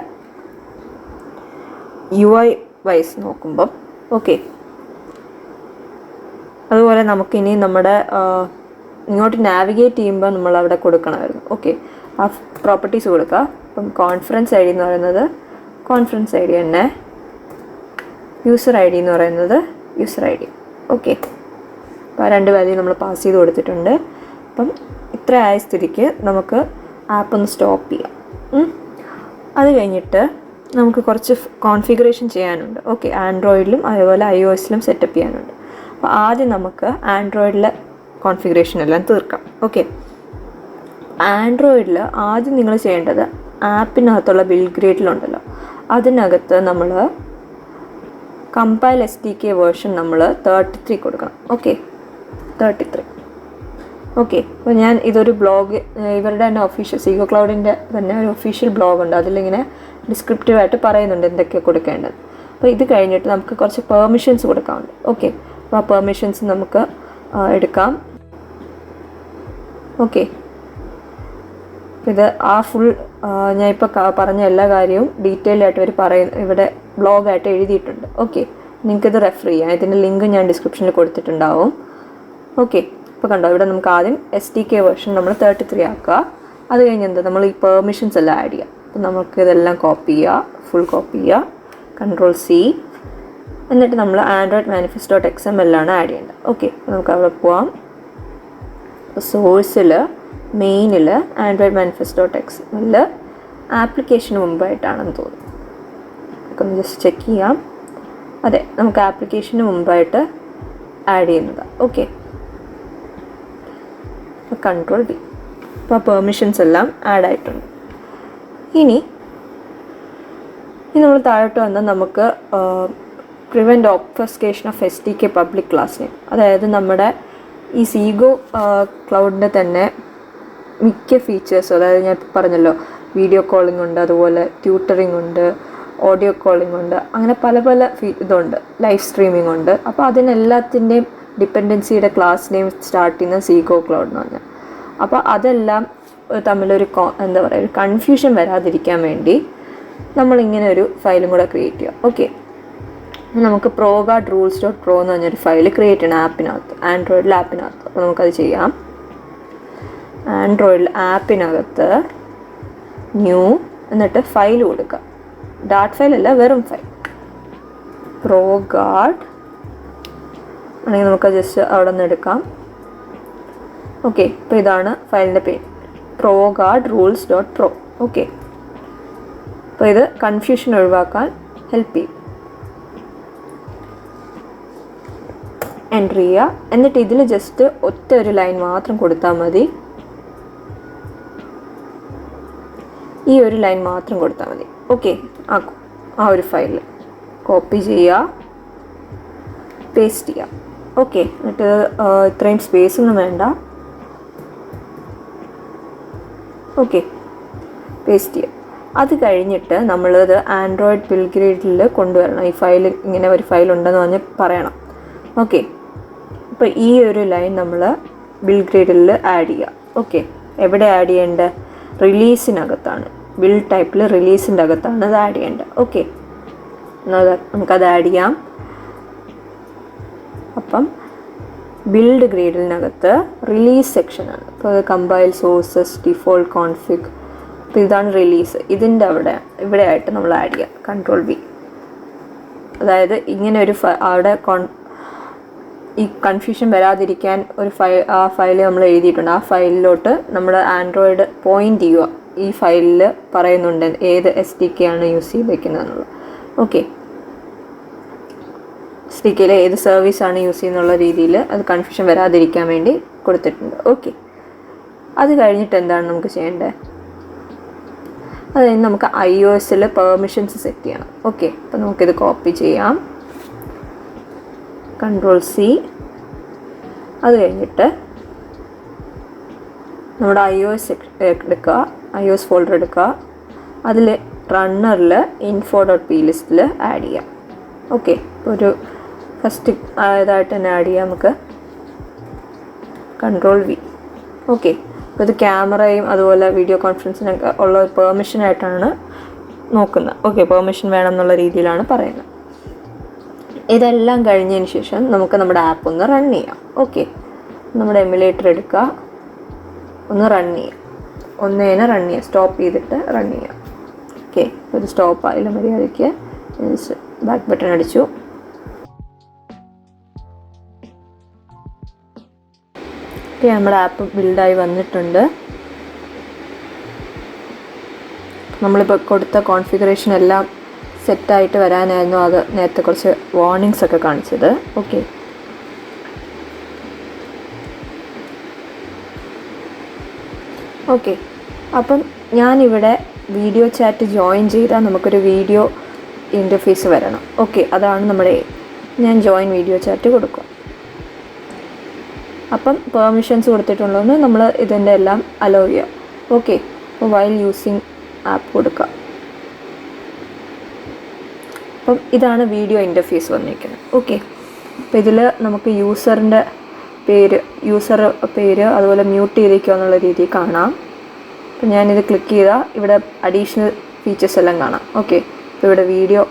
UI വൈസ് നോക്കുമ്പം. ഓക്കെ, അതുപോലെ നമുക്കിനി നമ്മുടെ ഇങ്ങോട്ട് നാവിഗേറ്റ് ചെയ്യുമ്പോൾ നമ്മൾ അവിടെ കൊടുക്കണമായിരുന്നു. ഓക്കെ, ആ പ്രോപ്പർട്ടീസ് കൊടുക്കുക. അപ്പം കോൺഫറൻസ് ID എന്ന് പറയുന്നത് കോൺഫറൻസ് ID തന്നെ, യൂസർ ID എന്ന് പറയുന്നത് യൂസർ ID. ഓക്കെ, അപ്പോൾ ആ 2 വാല്യൂ നമ്മൾ പാസ് ചെയ്ത് കൊടുത്തിട്ടുണ്ട്. അപ്പം ഇത്ര ആയ സ്ഥിതിക്ക് നമുക്ക് ആപ്പ് ഒന്ന് സ്റ്റോപ്പ് ചെയ്യാം. അത് കഴിഞ്ഞിട്ട് നമുക്ക് കുറച്ച് കോൺഫിഗറേഷൻ ചെയ്യാനുണ്ട്. ഓക്കെ, ആൻഡ്രോയിഡിലും അതുപോലെ iOSലും സെറ്റപ്പ് ചെയ്യാനുണ്ട്. അപ്പോൾ ആദ്യം നമുക്ക് ആൻഡ്രോയിഡിലെ കോൺഫിഗറേഷൻ എല്ലാം തീർക്കാം. ഓക്കെ, ആൻഡ്രോയിഡിൽ ആദ്യം നിങ്ങൾ ചെയ്യേണ്ടത് ആപ്പിനകത്തുള്ള ബിൽഡ് ഗ്രേഡിലുണ്ടല്ലോ, അതിനകത്ത് നമ്മൾ കമ്പൈൽ SDK വേർഷൻ നമ്മൾ 33 കൊടുക്കണം. ഓക്കെ, 33. ഓക്കെ, അപ്പോൾ ഞാൻ ഇതൊരു ബ്ലോഗ്, ഇവരുടെ തന്നെ ഒഫീഷ്യൽ സീഗോ ക്ലൗഡിൻ്റെ തന്നെ ഒരു ഒഫീഷ്യൽ ബ്ലോഗ് ഉണ്ട്, അതിലിങ്ങനെ ഡിസ്ക്രിപ്റ്റീവായിട്ട് പറയുന്നുണ്ട് എന്തൊക്കെയാണ് കൊടുക്കേണ്ടത്. അപ്പോൾ ഇത് കഴിഞ്ഞിട്ട് നമുക്ക് കുറച്ച് പെർമിഷൻസ് കൊടുക്കാറുണ്ട്. ഓക്കെ, അപ്പോൾ ആ പെർമിഷൻസ് നമുക്ക് എടുക്കാം. ഓക്കെ, ഇത് ആ ഫുൾ ഞാൻ ഇപ്പോൾ പറഞ്ഞ എല്ലാ കാര്യവും ഡീറ്റെയിൽ ആയിട്ട് അവർ ഇവിടെ ബ്ലോഗായിട്ട് എഴുതിയിട്ടുണ്ട്. ഓക്കെ, നിങ്ങൾക്കിത് റെഫർ ചെയ്യാം. ഇതിൻ്റെ ലിങ്ക് ഞാൻ ഡിസ്ക്രിപ്ഷനിൽ കൊടുത്തിട്ടുണ്ടാവും. ഓക്കെ, ഇപ്പോൾ കണ്ടോ, ഇവിടെ നമുക്ക് ആദ്യം SDK വേർഷൻ നമ്മൾ 33 ആക്കുക. അത് കഴിഞ്ഞ് എന്താ, നമ്മൾ ഈ പെർമിഷൻസ് എല്ലാം ആഡ് ചെയ്യുക. അപ്പോൾ നമുക്ക് ഇതെല്ലാം കോപ്പി ചെയ്യുക, ഫുൾ കോപ്പി ചെയ്യുക, Ctrl+C, എന്നിട്ട് നമ്മൾ ആൻഡ്രോയിഡ് manifest.xml ആണ് ആഡ് ചെയ്യേണ്ടത്. ഓക്കെ, നമുക്ക് അവിടെ പോവാം. അപ്പോൾ സോഴ്സിൽ മെയിനിൽ ആൻഡ്രോയിഡ് manifest.xml ആപ്ലിക്കേഷന് മുമ്പായിട്ടാണെന്ന് തോന്നുന്നു. നമുക്കൊന്ന് ജസ്റ്റ് ചെക്ക് ചെയ്യാം. അതെ, നമുക്ക് ആപ്ലിക്കേഷന് മുമ്പായിട്ട് ആഡ് ചെയ്യുന്നതാണ്. Okay, Ctrl+V. അപ്പോൾ പെർമിഷൻസ് എല്ലാം ആഡ് ആയിട്ടുണ്ട്. ഇനി നമ്മൾ താഴോട്ട് വന്നാൽ നമുക്ക് prevent obfuscation of SDK public class name, അതായത് നമ്മുടെ ഈ സീഗോ ക്ലൗഡിൻ്റെ തന്നെ മിക്ക ഫീച്ചേഴ്സും, അതായത് ഞാൻ പറഞ്ഞല്ലോ വീഡിയോ കോളിംഗ് ഉണ്ട്, അതുപോലെ ട്യൂട്ടറിംഗ് ഉണ്ട്, ഓഡിയോ കോളിംഗ് ഉണ്ട്, അങ്ങനെ പല പല ഇതുണ്ട്, ലൈവ് സ്ട്രീമിംഗ് ഉണ്ട്. അപ്പോൾ അതിനെല്ലാത്തിൻ്റെയും ഡിപ്പെൻഡൻസിയുടെ ക്ലാസ് നെയിം സ്റ്റാർട്ട് ചെയ്യുന്ന സീഗോ ക്ലൗഡ് എന്ന് പറഞ്ഞാൽ. അപ്പോൾ അതെല്ലാം തമ്മിലൊരു എന്താ പറയുക, ഒരു കൺഫ്യൂഷൻ വരാതിരിക്കാൻ വേണ്ടി നമ്മളിങ്ങനെ ഒരു ഫയലും കൂടെ ക്രിയേറ്റ് ചെയ്യുക. ഓക്കെ, നമുക്ക് ProGuardRules.pro എന്ന് പറഞ്ഞൊരു ഫയൽ ക്രിയേറ്റ് ചെയ്യണം ആപ്പിനകത്ത്, ആൻഡ്രോയിഡിൽ ആപ്പിനകത്ത്. അപ്പോൾ നമുക്കത് ചെയ്യാം. ആൻഡ്രോയിഡിൽ ആപ്പിനകത്ത് ന്യൂ എന്നിട്ട് ഫയൽ കൊടുക്കുക. ഡാറ്റ് ഫയൽ അല്ല, വെറും ഫയൽ. ProGuard ആണെങ്കിൽ നമുക്ക് ജസ്റ്റ് അവിടെ നിന്ന് എടുക്കാം. ഓക്കെ, അപ്പോൾ ഇതാണ് ഫയലിൻ്റെ പേര്, ProGuardRules.pro. ഓക്കെ, അപ്പോൾ ഇത് കൺഫ്യൂഷൻ ഒഴിവാക്കാൻ ഹെൽപ്പ് ചെയ്യും. എൻ്റർ ചെയ്യുക. എന്നിട്ട് ഇതിൽ ജസ്റ്റ് ഒറ്റ ഒരു ലൈൻ മാത്രം കൊടുത്താൽ മതി. ഈ ഒരു ലൈൻ മാത്രം കൊടുത്താൽ മതി. ഓക്കെ, ആ ഒരു ഫയൽ കോപ്പി ചെയ്യുക, പേസ്റ്റ് ചെയ്യുക. ഓക്കെ, എന്നിട്ട് ഇത്രയും സ്പേസ് ഒന്നും വേണ്ട. ഓക്കെ, പേസ്റ്റ് ചെയ്യുക. അത് കഴിഞ്ഞിട്ട് നമ്മളത് ആൻഡ്രോയിഡ് ബിൽഡ് ഗ്രേഡിൽ കൊണ്ടുവരണം. ഈ ഫയൽ, ഇങ്ങനെ ഒരു ഫയൽ ഉണ്ടെന്ന് പറഞ്ഞ് പറയണം. ഓക്കെ, അപ്പോൾ ഈ ഒരു ലൈൻ നമ്മൾ ബിൽഡ് ഗ്രേഡിൽ ആഡ് ചെയ്യുക. ഓക്കെ, എവിടെ ആഡ് ചെയ്യേണ്ടത്? റിലീസിനകത്താണ്, ബിൽഡ് ടൈപ്പിൽ റിലീസിൻ്റെ അകത്താണ് അത് ആഡ് ചെയ്യേണ്ടത്. ഓക്കെ, നമുക്കത് ആഡ് ചെയ്യാം. അപ്പം ബിൽഡ് ഗ്രേഡിനകത്ത് റിലീസ് സെക്ഷനാണ്. അപ്പോൾ അത് കമ്പൈൽ, സോഴ്സസ്, ഡിഫോൾട്ട്, കോൺഫിഗ്. അപ്പോൾ ഇതാണ് റിലീസ്. ഇതിൻ്റെ ഇവിടെ ആയിട്ട് നമ്മൾ ആഡ് ചെയ്യാം. Ctrl+V. അതായത് ഇങ്ങനെ ഒരു അവിടെ ഈ കൺഫ്യൂഷൻ വരാതിരിക്കാൻ ഒരു ആ ഫയൽ നമ്മൾ എഴുതിയിട്ടുണ്ട്. ആ ഫയലിലോട്ട് നമ്മൾ ആൻഡ്രോയിഡ് പോയിൻ്റ് ചെയ്യുക. ഈ ഫയലിൽ പറയുന്നുണ്ട് ഏത് SDK ആണ് യൂസ് ചെയ്തേക്കുന്നതെന്നുള്ളത്. ഓക്കെ, SDKയിൽ ഏത് സർവീസാണ് യൂസ് ചെയ്യുന്നുള്ള രീതിയിൽ അത് കൺഫ്യൂഷൻ വരാതിരിക്കാൻ വേണ്ടി കൊടുത്തിട്ടുണ്ട്. ഓക്കെ, അത് കഴിഞ്ഞിട്ട് എന്താണ് നമുക്ക് ചെയ്യേണ്ടത്? അത് കഴിഞ്ഞ് നമുക്ക് iOSൽ പെർമിഷൻസ് സെറ്റ് ചെയ്യണം. ഓക്കെ, അപ്പോൾ നമുക്കിത് കോപ്പി ചെയ്യാം. Ctrl+C. അത് കഴിഞ്ഞിട്ട് നമ്മുടെ iOS എടുക്കുക, iOS ഫോൾഡർ എടുക്കുക. അതിൽ റണ്ണറിൽ info.plist ആഡ് ചെയ്യാം. ഓക്കെ, ഒരു ഫസ്റ്റ് ഇതായിട്ട് തന്നെ ആഡ് ചെയ്യാം നമുക്ക്. Ctrl+V. ഓക്കെ, അപ്പോൾ ഇത് ക്യാമറയും അതുപോലെ വീഡിയോ കോൺഫറൻസിനൊക്കെ ഉള്ള ഒരു പെർമിഷനായിട്ടാണ് നോക്കുന്നത്. ഓക്കെ, പെർമിഷൻ വേണം എന്നുള്ള രീതിയിലാണ് പറയുന്നത്. ഇതെല്ലാം കഴിഞ്ഞതിന് ശേഷം നമുക്ക് നമ്മുടെ ആപ്പ് ഒന്ന് റൺ ചെയ്യാം. ഓക്കെ, നമ്മുടെ എമുലേറ്റർ എടുക്കുക, ഒന്ന് റൺ ചെയ്യാം. ഒന്നേനെ റൺ ചെയ്യാം, സ്റ്റോപ്പ് ചെയ്തിട്ട് റൺ ചെയ്യാം. ഓക്കെ, ഇത് സ്റ്റോപ്പ് ആയില്ല മര്യാദയ്ക്ക്. ബാക്ക് ബട്ടൺ അടിച്ചു. ഓക്കെ, നമ്മുടെ ആപ്പ് ബിൽഡായി വന്നിട്ടുണ്ട്. നമ്മളിപ്പോൾ കൊടുത്ത കോൺഫിഗറേഷൻ എല്ലാം സെറ്റായിട്ട് വരാനായിരുന്നു അത് നേരത്തെ കുറച്ച് വാർണിങ്സ് ഒക്കെ കാണിച്ചത്. ഓക്കെ, ഓക്കെ അപ്പം ഞാനിവിടെ വീഡിയോ ചാറ്റ് ജോയിൻ ചെയ്താൽ നമുക്കൊരു വീഡിയോ ഇൻ്റർഫേസ് വരണം. ഓക്കെ, അതാണ് നമ്മുടെ ഞാൻ ജോയിൻ വീഡിയോ ചാറ്റ് കൊടുക്കും. അപ്പം പെർമിഷൻസ് കൊടുത്തിട്ടുള്ളതെന്ന് നമ്മൾ ഇതിൻ്റെ എല്ലാം അലോ ചെയ്യുക. ഓക്കെ, അപ്പോൾ വൈൽ യൂസിങ് ആപ്പ് കൊടുക്കുക. അപ്പം ഇതാണ് വീഡിയോ ഇൻ്റർഫേസ് വന്നിരിക്കുന്നത്. ഓക്കെ, അപ്പോൾ ഇതിൽ നമുക്ക് യൂസർ പേര് അതുപോലെ മ്യൂട്ട് ചെയ്തിരിക്കുക എന്നുള്ള രീതിയിൽ കാണാം. അപ്പം ഞാനിത് ക്ലിക്ക് ചെയ്താൽ ഇവിടെ അഡീഷണൽ ഫീച്ചേഴ്സ് എല്ലാം കാണാം. ഓക്കെ, ഇപ്പോൾ ഇവിടെ വീഡിയോ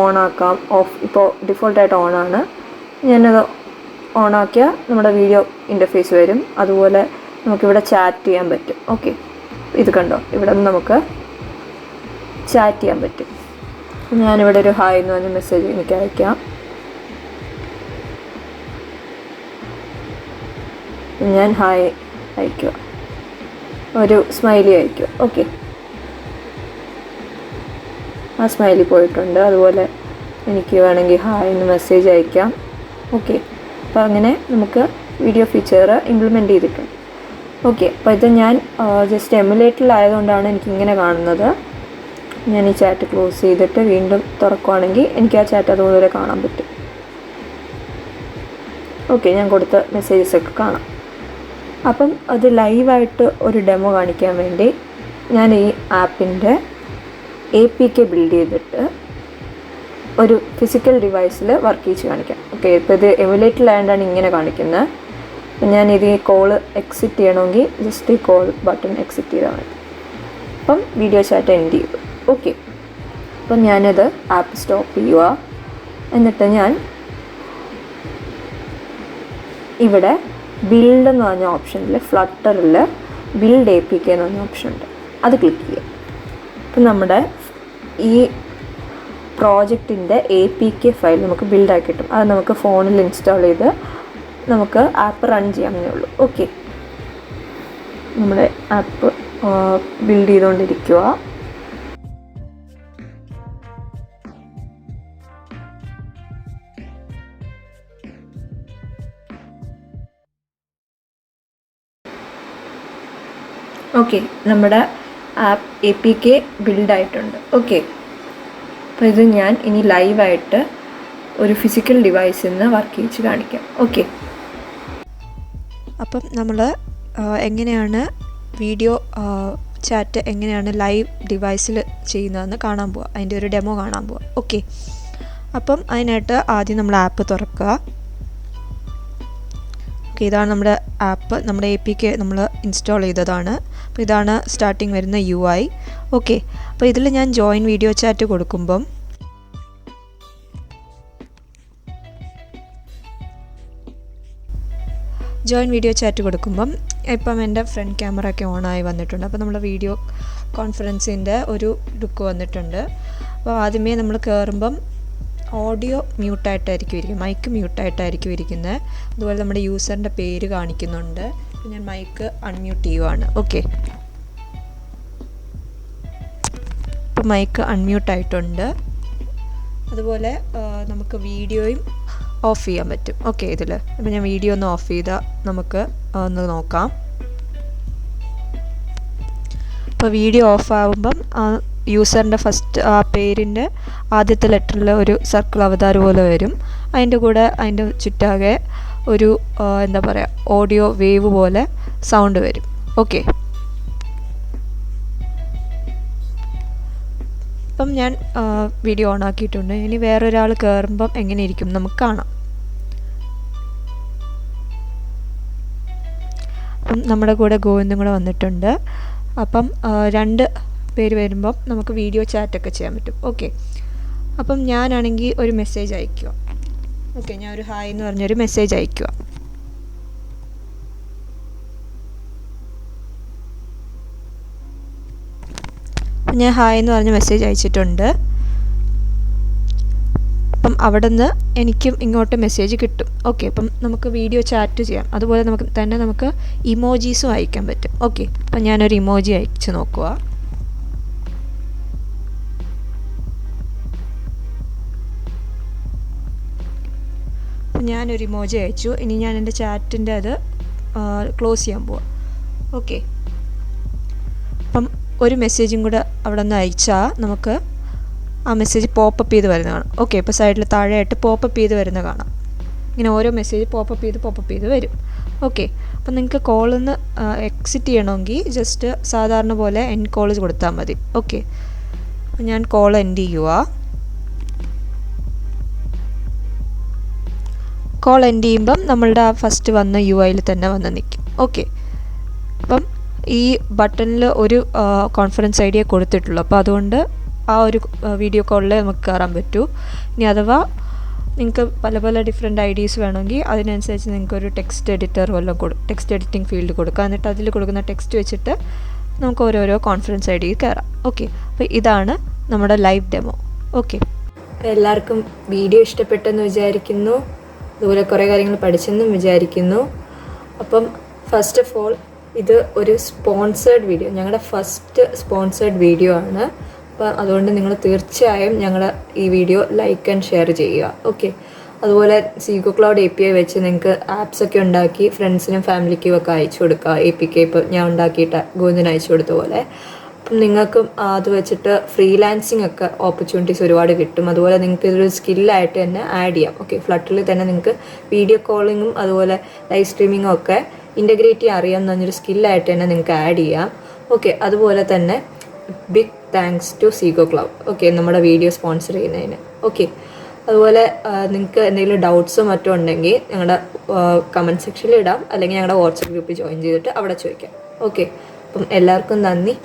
ഓൺ ആക്കാം, ഓഫ്. ഇപ്പോൾ ഡിഫോൾട്ടായിട്ട് ഓണാണ്. ഞാനത് ഓണാക്കിയാൽ നമ്മുടെ വീഡിയോ ഇൻ്റർഫേസ് വരും. അതുപോലെ നമുക്കിവിടെ ചാറ്റ് ചെയ്യാൻ പറ്റും. ഓക്കെ, ഇത് കണ്ടോ, ഇവിടെ നിന്ന് നമുക്ക് ചാറ്റ് ചെയ്യാൻ പറ്റും. ഞാനിവിടെ ഒരു ഹായ് എന്ന് പറഞ്ഞ മെസ്സേജ് എനിക്ക് അയക്കാം. ഞാൻ ഹായ് അയക്കുക, ഒരു സ്മൈലി അയക്കുക. ഓക്കെ, ആ സ്മൈലി പോയിട്ടുണ്ട്. അതുപോലെ എനിക്ക് വേണമെങ്കിൽ ഹായ് എന്ന് മെസ്സേജ് അയക്കാം. ഓക്കെ, അപ്പോൾ അങ്ങനെ നമുക്ക് വീഡിയോ ഫീച്ചർ ഇംപ്ലിമെൻറ്റ് ചെയ്തിട്ടുണ്ട്. ഓക്കെ, അപ്പോൾ ഇത് ഞാൻ ജസ്റ്റ് എമുലേറ്ററിലായതുകൊണ്ടാണ് എനിക്കിങ്ങനെ കാണുന്നത്. ഞാൻ ഈ ചാറ്റ് ക്ലോസ് ചെയ്തിട്ട് വീണ്ടും തുറക്കുവാണെങ്കിൽ എനിക്ക് ആ ചാറ്റ് അതുപോലെ കാണാൻ പറ്റും. ഓക്കെ, ഞാൻ കൊടുത്ത മെസ്സേജസൊക്കെ കാണാം. അപ്പം അത് ലൈവായിട്ട് ഒരു ഡെമോ കാണിക്കാൻ വേണ്ടി ഞാൻ ഈ ആപ്പിൻ്റെ APK ബിൽഡ് ചെയ്തിട്ട് ഒരു ഫിസിക്കൽ ഡിവൈസിൽ വർക്ക് ചെയ്ത് കാണിക്കാം. ഓക്കെ, ഇപ്പോൾ ഇത് എമുലേറ്ററിലായതുകൊണ്ടാണ് ഇങ്ങനെ കാണിക്കുന്നത്. അപ്പം ഞാനിത് ഈ കോള് എക്സിറ്റ് ചെയ്യണമെങ്കിൽ ജസ്റ്റ് ഈ കോൾ ബട്ടൺ എക്സിറ്റ് ചെയ്താൽ മതി. അപ്പം വീഡിയോ ചാറ്റ് എൻഡ് ചെയ്തു. ഓക്കെ, അപ്പം ഞാനിത് ആപ്പ് സ്റ്റോപ്പ് ചെയ്യുക. എന്നിട്ട് ഞാൻ ഇവിടെ ബിൽഡ് എന്ന് പറഞ്ഞ ഓപ്ഷനിൽ ഫ്ലട്ടറിൽ ബിൽഡ് APK എന്ന് പറഞ്ഞ ഓപ്ഷൻ ഉണ്ട്, അത് ക്ലിക്ക് ചെയ്യുക. അപ്പം നമ്മുടെ ഈ പ്രോജക്റ്റിൻ്റെ APK ഫയൽ നമുക്ക് ബിൽഡാക്കി കിട്ടും. അത് നമുക്ക് ഫോണിൽ ഇൻസ്റ്റാൾ ചെയ്ത് നമുക്ക് ആപ്പ് റൺ ചെയ്യാവുന്നേ ഉള്ളൂ. ഓക്കെ, നമ്മുടെ ആപ്പ് ബിൽഡ് ചെയ്തുകൊണ്ടിരിക്കുക. ഓക്കെ, നമ്മുടെ ആപ്പ് APK ബിൽഡായിട്ടുണ്ട്. ഓക്കെ, അപ്പോൾ ഇത് ഞാൻ ഇനി ലൈവായിട്ട് ഒരു ഫിസിക്കൽ ഡിവൈസിൽ നിന്ന് വർക്ക് ചെയ്ത് കാണിക്കാം. ഓക്കെ, അപ്പം നമ്മൾ എങ്ങനെയാണ് വീഡിയോ ചാറ്റ് എങ്ങനെയാണ് ലൈവ് ഡിവൈസിൽ ചെയ്യുന്നതെന്ന് കാണാൻ പോവുക. അതിൻ്റെ ഒരു ഡെമോ കാണാൻ പോവുക. ഓക്കെ, അപ്പം അതിനായിട്ട് ആദ്യം നമ്മൾ ആപ്പ് തുറക്കുക. ഓക്കെ, ഇതാണ് നമ്മുടെ ആപ്പ്. നമ്മുടെ APK നമ്മൾ ഇൻസ്റ്റാൾ ചെയ്തതാണ്. അപ്പോൾ ഇതാണ് സ്റ്റാർട്ടിങ് വരുന്ന UI. ഓക്കെ, അപ്പോൾ ഇതിൽ ഞാൻ ജോയിൻ വീഡിയോ ചാറ്റ് കൊടുക്കുമ്പം ഇപ്പം എൻ്റെ ഫ്രണ്ട് ക്യാമറ ഒക്കെ ഓണായി വന്നിട്ടുണ്ട്. അപ്പോൾ നമ്മുടെ വീഡിയോ കോൺഫറൻസിൻ്റെ ഒരു ലുക്ക് വന്നിട്ടുണ്ട്. അപ്പോൾ ആദ്യമേ നമ്മൾ കയറുമ്പം ഓഡിയോ മ്യൂട്ടായിട്ടായിരിക്കും ഇരിക്കുന്നത്, മൈക്ക് മ്യൂട്ടായിട്ടായിരിക്കും ഇരിക്കുന്നത്. അതുപോലെ നമ്മുടെ യൂസറിൻ്റെ പേര് കാണിക്കുന്നുണ്ട്. ഞാൻ മൈക്ക് അൺമ്യൂട്ട് ചെയ്യുവാണ്. ഓക്കെ, ഇപ്പോൾ മൈക്ക് അൺമ്യൂട്ടായിട്ടുണ്ട്. അതുപോലെ നമുക്ക് വീഡിയോയും ഓഫ് ചെയ്യാൻ പറ്റും. ഓക്കെ, ഇതിൽ ഇപ്പോൾ ഞാൻ വീഡിയോ ഒന്ന് ഓഫ് ചെയ്താൽ നമുക്ക് ഒന്ന് നോക്കാം. അപ്പോൾ വീഡിയോ ഓഫ് ആകുമ്പം യൂസറിൻ്റെ ഫസ്റ്റ് ആ പേരിൻ്റെ ആദ്യത്തെ ലെറ്ററിൽ ഒരു സർക്കിൾ അവതാരം പോലെ വരും. അതിൻ്റെ കൂടെ അതിൻ്റെ ചുറ്റാകെ ഒരു എന്താ പറയുക ഓഡിയോ വേവ് പോലെ സൗണ്ട് വരും. ഓക്കെ, അപ്പം ഞാൻ വീഡിയോ ഓൺ ആക്കിയിട്ടുണ്ട്. ഇനി വേറൊരാൾ കയറുമ്പം എങ്ങനെ ഇരിക്കും നമുക്ക് കാണാം. നമ്മുടെ കൂടെ ഗോവിന്ദും കൂടെ വന്നിട്ടുണ്ട്. അപ്പം 2 പേര് വരുമ്പം നമുക്ക് വീഡിയോ ചാറ്റൊക്കെ ചെയ്യാൻ പറ്റും. ഓക്കെ, അപ്പം ഞാനാണെങ്കിൽ ഒരു മെസ്സേജ് അയക്കുക. ഓക്കെ, ഞാൻ ഒരു ഹായ് എന്ന് പറഞ്ഞൊരു മെസ്സേജ് അയക്കുക. ഞാൻ ഹായ് എന്ന് പറഞ്ഞ മെസ്സേജ് അയച്ചിട്ടുണ്ട്. അപ്പം അവിടെ നിന്ന് എനിക്കും ഇങ്ങോട്ട് മെസ്സേജ് കിട്ടും. ഓക്കെ, അപ്പം നമുക്ക് വീഡിയോ ചാറ്റ് ചെയ്യാം. അതുപോലെ നമുക്ക് ഇമോജീസും അയക്കാൻ പറ്റും. ഓക്കെ, അപ്പം ഞാനൊരു ഇമോജി അയച്ച് നോക്കുക. അപ്പം ഞാനൊരു ഇമോജി അയച്ചു. ഇനി ഞാൻ എൻ്റെ ചാറ്റിൻ്റെ അത് ക്ലോസ് ചെയ്യാൻ പോവാം. ഓക്കെ, അപ്പം ഒരു മെസ്സേജും കൂടെ അവിടെ നിന്ന് അയച്ചാൽ നമുക്ക് ആ മെസ്സേജ് പോപ്പപ്പ് ചെയ്ത് വരുന്ന കാണാം. ഓക്കെ, ഇപ്പോൾ സൈഡിൽ താഴെയായിട്ട് പോപ്പപ്പ് ചെയ്ത് വരുന്ന കാണാം. ഇങ്ങനെ ഓരോ മെസ്സേജ് പോപ്പപ്പ് ചെയ്ത് വരും. ഓക്കെ, അപ്പം നിങ്ങൾക്ക് കോളിൽ നിന്ന് എക്സിറ്റ് ചെയ്യണമെങ്കിൽ ജസ്റ്റ് സാധാരണ പോലെ എൻഡ് കോൾ കൊടുത്താൽ മതി. ഓക്കെ, അപ്പം ഞാൻ കോൾ എൻഡ് ചെയ്യുക. കോൾ എൻഡ് ചെയ്യുമ്പം നമ്മളുടെ ആ ഫസ്റ്റ് വന്ന UIയിൽ തന്നെ വന്ന് നിൽക്കും. ഓക്കെ, അപ്പം ഈ ബട്ടണിൽ ഒരു കോൺഫറൻസ് ഐഡിയ കൊടുത്തിട്ടുള്ളൂ. അപ്പോൾ അതുകൊണ്ട് ആ ഒരു വീഡിയോ കോളിൽ നമുക്ക് കയറാൻ പറ്റൂ. ഇനി അഥവാ നിങ്ങൾക്ക് പല പല ഡിഫറെൻറ്റ് IDs വേണമെങ്കിൽ അതിനനുസരിച്ച് നിങ്ങൾക്കൊരു ടെക്സ്റ്റ് എഡിറ്റർ വല്ലതും ടെക്സ്റ്റ് എഡിറ്റിംഗ് ഫീൽഡ് കൊടുക്കുക. എന്നിട്ട് അതിൽ കൊടുക്കുന്ന ടെക്സ്റ്റ് വെച്ചിട്ട് നമുക്ക് ഓരോരോ കോൺഫറൻസ് ഐഡിയിൽ കയറാം. ഓക്കെ, അപ്പോൾ ഇതാണ് നമ്മുടെ ലൈവ് ഡെമോ. ഓക്കെ, എല്ലാവർക്കും വീഡിയോ ഇഷ്ടപ്പെട്ടെന്ന് വിചാരിക്കുന്നു. അതുപോലെ കുറേ കാര്യങ്ങൾ പഠിച്ചെന്നും വിചാരിക്കുന്നു. അപ്പം ഫസ്റ്റ് ഓഫ് ഓൾ ഇത് ഒരു സ്പോൺസേർഡ് വീഡിയോ, ഞങ്ങളുടെ ഫസ്റ്റ് സ്പോൺസേർഡ് വീഡിയോ ആണ്. അപ്പോൾ അതുകൊണ്ട് നിങ്ങൾ തീർച്ചയായും ഞങ്ങളുടെ ഈ വീഡിയോ ലൈക്ക് ആൻഡ് ഷെയർ ചെയ്യുക. ഓക്കെ, അതുപോലെ സീഗോ ക്ലൗഡ് API വെച്ച് നിങ്ങൾക്ക് ആപ്സൊക്കെ ഉണ്ടാക്കി ഫ്രണ്ട്സിനും ഫാമിലിക്കും ഒക്കെ അയച്ചു കൊടുക്കുക. APK ഇപ്പോൾ ഞാൻ ഉണ്ടാക്കിയിട്ട് ഗോവിന്ദന് അയച്ചു കൊടുത്ത പോലെ. അപ്പം നിങ്ങൾക്കും അത് വെച്ചിട്ട് ഫ്രീലാൻസിങ് ഒക്കെ ഓപ്പർച്യൂണിറ്റീസ് ഒരുപാട് കിട്ടും. അതുപോലെ നിങ്ങൾക്ക് ഇതൊരു സ്കില്ലായിട്ട് തന്നെ ആഡ് ചെയ്യാം. ഓക്കെ, ഫ്ലട്ടറിൽ തന്നെ നിങ്ങൾക്ക് വീഡിയോ കോളിങ്ങും അതുപോലെ ലൈവ് സ്ട്രീമിങ്ങും ഒക്കെ ഇൻ്റഗ്രേറ്റ് ചെയ്യാൻ അറിയാമെന്ന് പറഞ്ഞൊരു സ്കില്ലായിട്ട് തന്നെ നിങ്ങൾക്ക് ആഡ് ചെയ്യാം. ഓക്കെ, അതുപോലെ തന്നെ ബിഗ് താങ്ക്സ് ടു സീഗോ ക്ലൗഡ്. ഓക്കെ, നമ്മുടെ വീഡിയോ സ്പോൺസർ ചെയ്യുന്നതിന്. ഓക്കെ, അതുപോലെ നിങ്ങൾക്ക് എന്തെങ്കിലും ഡൗട്ട്സോ മറ്റോ ഉണ്ടെങ്കിൽ ഞങ്ങളുടെ കമൻറ്റ് സെക്ഷനിൽ ഇടാം, അല്ലെങ്കിൽ ഞങ്ങളുടെ വാട്സപ്പ് ഗ്രൂപ്പിൽ ജോയിൻ ചെയ്തിട്ട് അവിടെ ചോദിക്കാം. ഓക്കെ, അപ്പം എല്ലാവർക്കും നന്ദി.